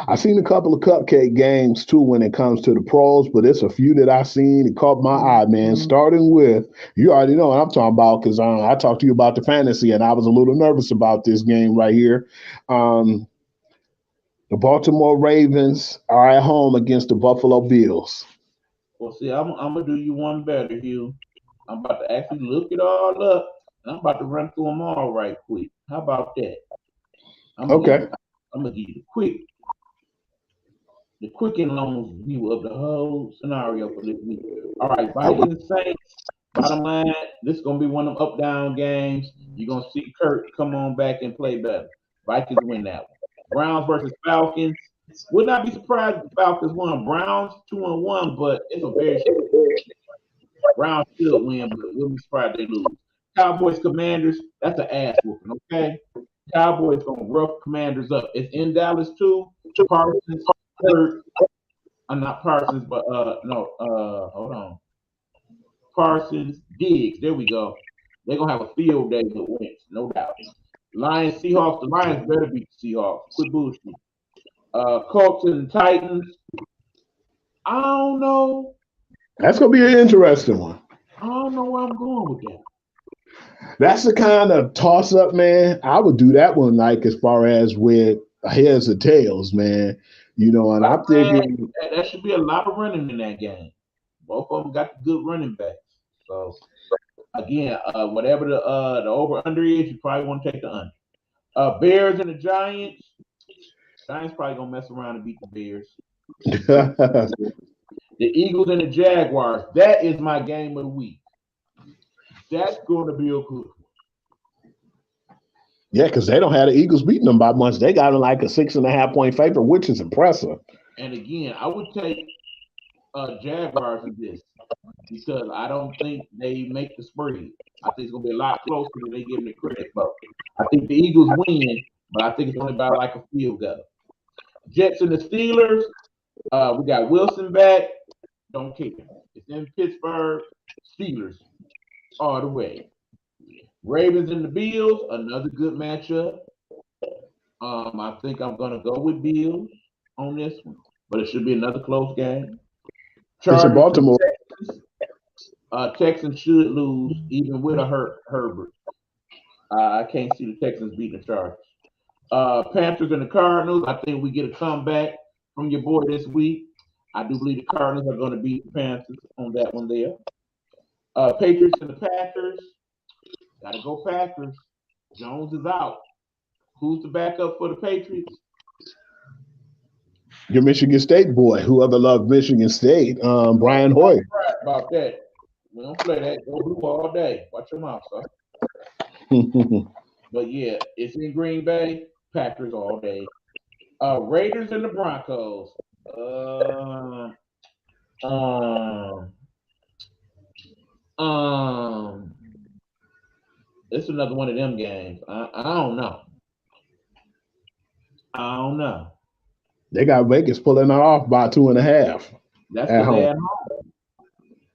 I've seen a couple of cupcake games too when it comes to the pros, but it's a few that I've seen that caught my eye, man. Starting with, you already know what I'm talking about because I talked to you about the fantasy and I was a little nervous about this game right here. The Baltimore Ravens are at home against the Buffalo Bills.
Well, see, I'm going to do you one better, Hugh. I'm about to actually look it all up. And I'm about to run through them all right quick. How about that? I'm going to give you the quick and long view of the whole scenario for this week. All right, Vikings Saints, bottom line, this is going to be one of them up-down games. You're going to see Kurt come on back and play better. Vikings win that one. Browns versus Falcons. Would not be surprised if the Falcons won. Browns 2-1, but it's a very short. Browns still win, but wouldn't be surprised they lose. Cowboys Commanders, that's an ass whooping, okay? Cowboys gonna rough Commanders up. It's in Dallas too. Parsons, Hurt. Not Parsons, but hold on. Parsons, Diggs. There we go. They're gonna have a field day with wins, no doubt. Lions, Seahawks. The Lions better beat the Seahawks. Quit bullshit. Colts and Titans. I don't know.
That's gonna be an interesting one.
I don't know where I'm going with that.
That's the kind of toss-up, man. I would do that one, like as far as with heads or tails, man. And I'm thinking
that should be a lot of running in that game. Both of them got the good running backs. So again, whatever the over-under is, you probably want to take the under. Bears and the Giants. Giants probably gonna mess around and beat the Bears. The Eagles and the Jaguars. That is my game of the week. That's going to be a good one.
Yeah, because they don't have the Eagles beating them by much. They got them like a 6.5-point favorite, which is impressive.
And again, I would take Jaguars in this because I don't think they make the spread. I think it's gonna be a lot closer than they give me credit for. I think the Eagles win, but I think it's only by like a field goal. Jets and the Steelers. We got Wilson back. Don't care. It's in Pittsburgh. Steelers all the way. Ravens and the Bills. Another good matchup. I think I'm gonna go with Bills on this one, but it should be another close game.
It's in Baltimore.
Texans should lose even with a Herbert. I can't see the Texans beating the Chargers. Panthers and the Cardinals. I think we get a comeback from your boy this week. I do believe the Cardinals are going to beat the Panthers on that one there. Patriots and the Packers. Got to go Packers. Jones is out. Who's the backup for the Patriots?
Your Michigan State boy. Whoever loved Michigan State, Brian Hoyer.
Right about that. We don't play that. Go blue all day. Watch your mouth, son. But yeah, it's in Green Bay. Packers all day. Raiders and the Broncos. It's another one of them games. I don't know.
They got Vegas pulling it off by 2.5.
That's because they're at home.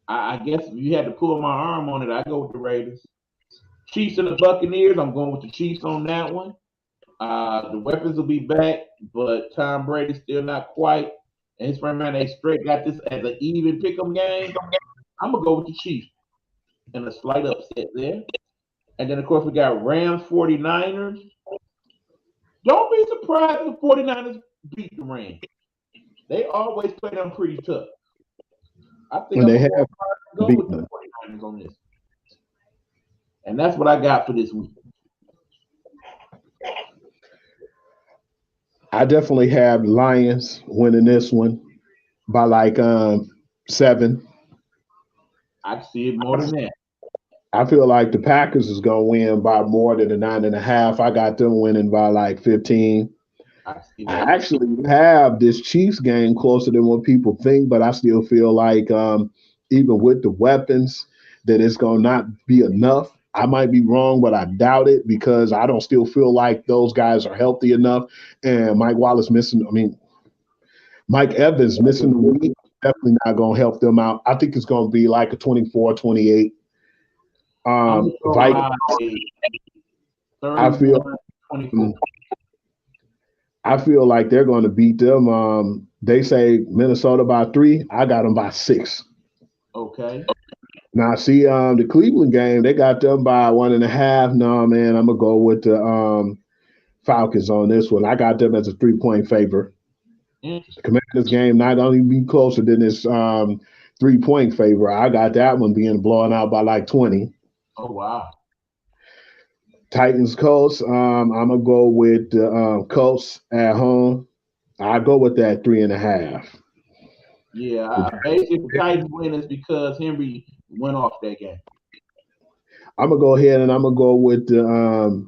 I guess if you had to pull my arm on it, I go with the Raiders. Chiefs and the Buccaneers. I'm going with the Chiefs on that one. The weapons will be back, but Tom Brady's still not quite. And his friend man, they straight got this as an even pick'em game. I'm gonna go with the Chiefs and a slight upset there. And then of course we got Rams 49ers. Don't be surprised if the 49ers beat the Rams. They always play them pretty tough. I think I'm gonna go with the 49ers on this. And that's what I got for this week.
I definitely have Lions winning this one by like 7.
I see it more than that.
I feel like the Packers is gonna win by more than the 9.5. I got them winning by like 15. I actually have this Chiefs game closer than what people think, but I still feel like even with the weapons that it's gonna not be enough. I might be wrong, but I doubt it because I don't still feel like those guys are healthy enough. And Mike Evans missing the week, definitely not going to help them out. I think it's going to be like a 24-28. Vikings, I feel like they're going to beat them. They say Minnesota by 3. I got them by 6.
Okay.
Now, see, the Cleveland game, they got them by 1.5. No, man, I'm going to go with the Falcons on this one. I got them as a 3-point favor. The Commanders game not going to be closer than this 3-point favor. I got that one being blown out by like 20.
Oh, wow.
Titans, Colts, I'm going to go with the Colts at home. I go with that 3.5.
Yeah, basically the Titans win is because Henry went off that game.
I'm gonna go ahead and I'm gonna go with the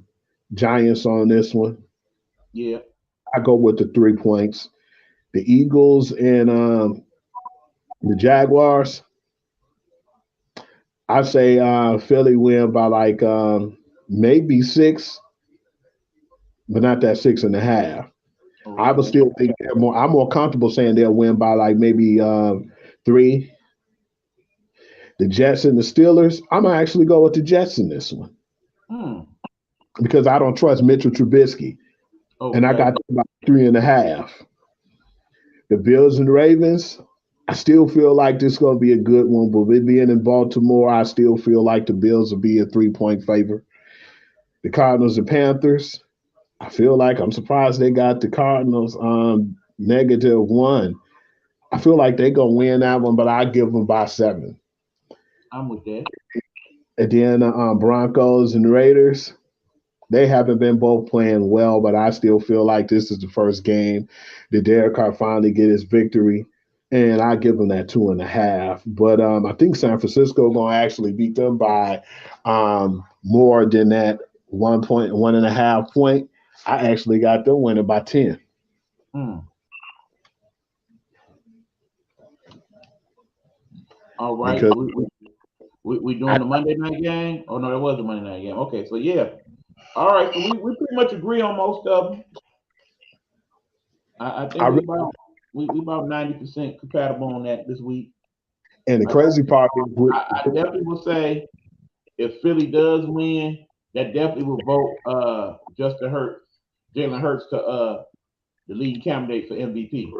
Giants on this one.
Yeah,
I go with the 3 points. The Eagles and the Jaguars. I say Philly win by like maybe 6, but not that 6.5. I would still think I'm more comfortable saying they'll win by like maybe 3. The Jets and the Steelers, I'm going to actually go with the Jets in this one. Because I don't trust Mitchell Trubisky. Okay. And I got about 3.5. The Bills and the Ravens, I still feel like this is going to be a good one, but with being in Baltimore, I still feel like the Bills will be a 3-point favor. The Cardinals and Panthers, I feel like I'm surprised they got the Cardinals -1. I feel like they're going to win that one, but I give them by 7.
I'm with that.
And then Broncos and Raiders, they haven't been both playing well, but I still feel like this is the first game that Derek Carr finally get his victory, and I give them that 2.5. But I think San Francisco going to actually beat them by more than that 1.5 point. I actually got them winning by 10.
All right. We doing the Monday night game? Oh no, that was the Monday night game. Okay, so yeah. All right, so we pretty much agree on most of them. I think we about 90% compatible on that this week.
And the crazy part is,
I definitely will say if Philly does win, that definitely will vote Jalen Hurts to the leading candidate for MVP.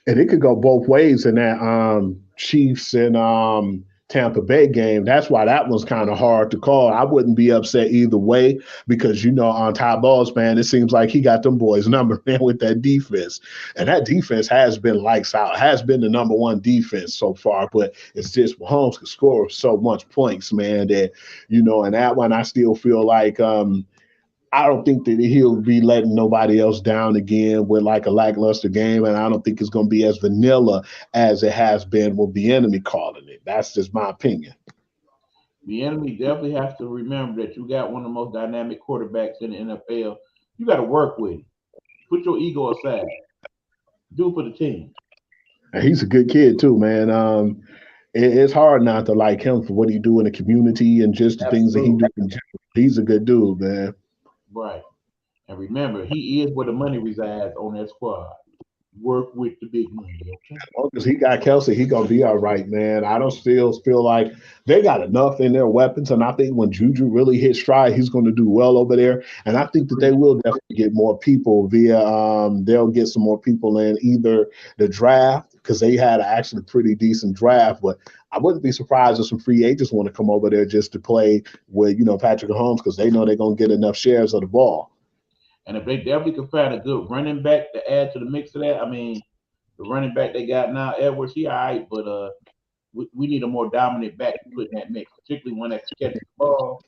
and it could go both ways in that Chiefs and Tampa Bay game. That's why that one's kind of hard to call. I wouldn't be upset either way because, on Ty Balls, man, it seems like he got them boys number, man, with that defense. And that defense has been lights out, has been the number one defense so far. But it's just Mahomes can score so much points, man, that, and that one I still feel like I don't think that he'll be letting nobody else down again with like a lackluster game, and I don't think it's going to be as vanilla as it has been with the enemy calling it. That's just my opinion.
The enemy definitely has to remember that you got one of the most dynamic quarterbacks in the NFL. You got to work with him. Put your ego aside. Do it for the team.
And he's a good kid too, man. It's hard not to like him for what he do in the community and just the things that he do in general. He's a good dude, man.
Right. And remember, he is where the money resides on that squad. Work with the big money, okay?
As long as he got Kelsey, he gonna be all right, man. I don't still feel like they got enough in their weapons, and I think when Juju really hits stride, he's going to do well over there. And I think that they will definitely get more people via. They'll get some more people in either the draft because they had actually a pretty decent draft, but I wouldn't be surprised if some free agents want to come over there just to play with Patrick Mahomes because they know they're gonna get enough shares of the ball.
And if they definitely can find a good running back to add to the mix of that, I mean, the running back they got now, Edwards, he all right, but we need a more dominant back to put in that mix, particularly one that can catch the ball.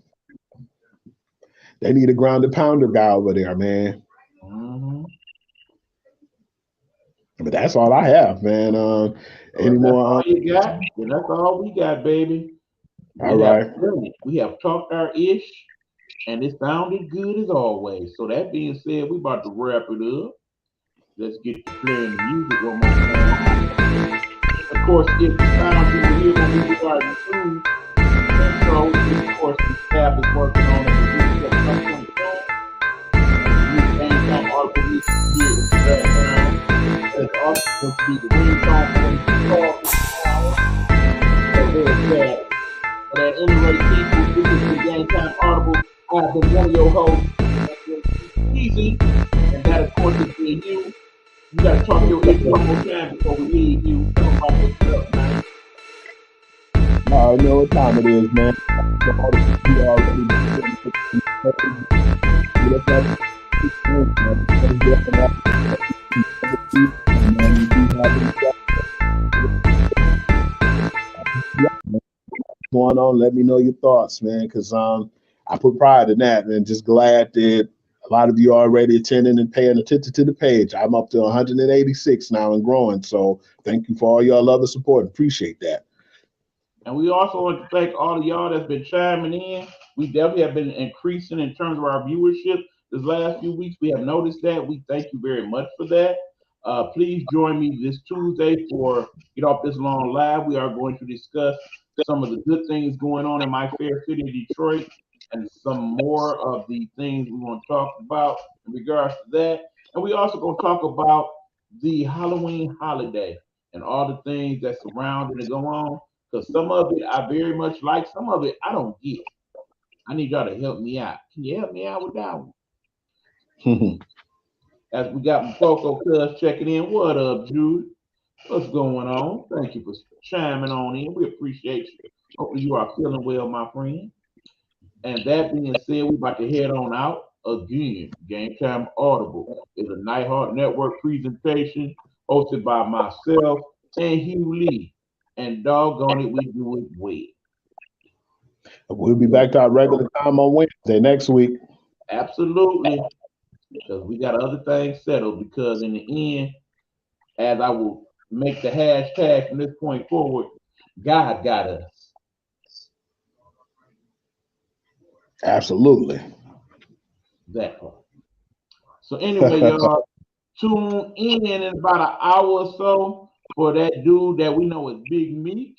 They need a grounded pounder guy over there, man.
Mm-hmm.
But that's all I have, man. Any more?
All you got? Then that's all we got, baby.
All right.
We have talked our ish. And it sounded good as always. So that being said, we about to wrap it up. Let's get to playing the music one more time. Of course, if the sound you will hear when we start the tune, and so of course the staff is working on it. Gametime Audible music here in the background. It's also going to be the ringtone for the talk. So there's that. But at any rate, people, this is the Gametime Audible. I've been one of your hosts, Easy, and that of course is being you. You gotta talk your issue one more time before we leave you. Tell them about yourself, man.
I know what time it is, man. Going on, let me know your thoughts, man, because I put pride in that, and just glad that a lot of you are already attending and paying attention to the page. I'm up to 186 now and growing. So thank you for all y'all love and support. Appreciate that.
And we also want to thank all of y'all that's been chiming in. We definitely have been increasing in terms of our viewership this last few weeks. We have noticed that. We thank you very much for that. Please join me this Tuesday for Get Off This Long Live. We are going to discuss some of the good things going on in my fair city, Detroit, and some more of the things we want to talk about in regards to that. And we also going to talk about the Halloween holiday and all the things that surround it and go on. Because some of it I very much like, some of it I don't get. I need y'all to help me out. Can you help me out with that one? As we got Mfoko Cuz checking in. What up, Jude? What's going on? Thank you for chiming on in. We appreciate you. Hopefully you are feeling well, my friend. And that being said, we're about to head on out again. Gametime Audible is a Nighthawk Network presentation hosted by myself and Hugh Lee. And doggone it, we do it well.
We'll be back to our regular time on Wednesday next week.
Absolutely. Because we got other things settled. Because in the end, as I will make the hashtag from this point forward, God got us.
Absolutely.
That part. So anyway, y'all, tune in about an hour or so for that dude that we know is Big Meech.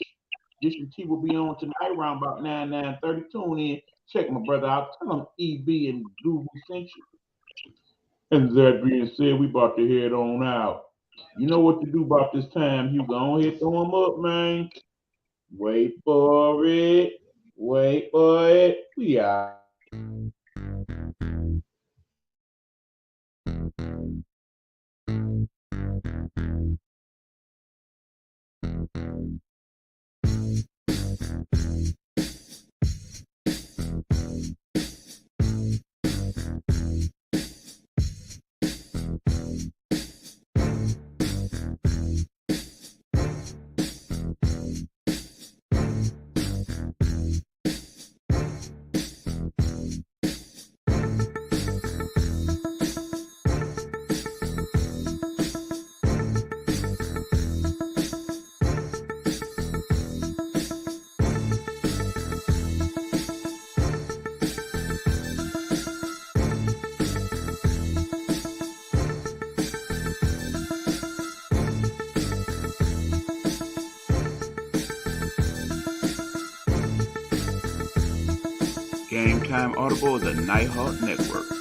District T will be on tonight around about 9:30. Tune in. Check my brother out. Tell him EB and Google sent you. And that being said, we about to head on out. You know what to do about this time. You go ahead, throw them up, man. Wait for it. Wait for it. We out.
Gametime Audible is a Nighthawk network.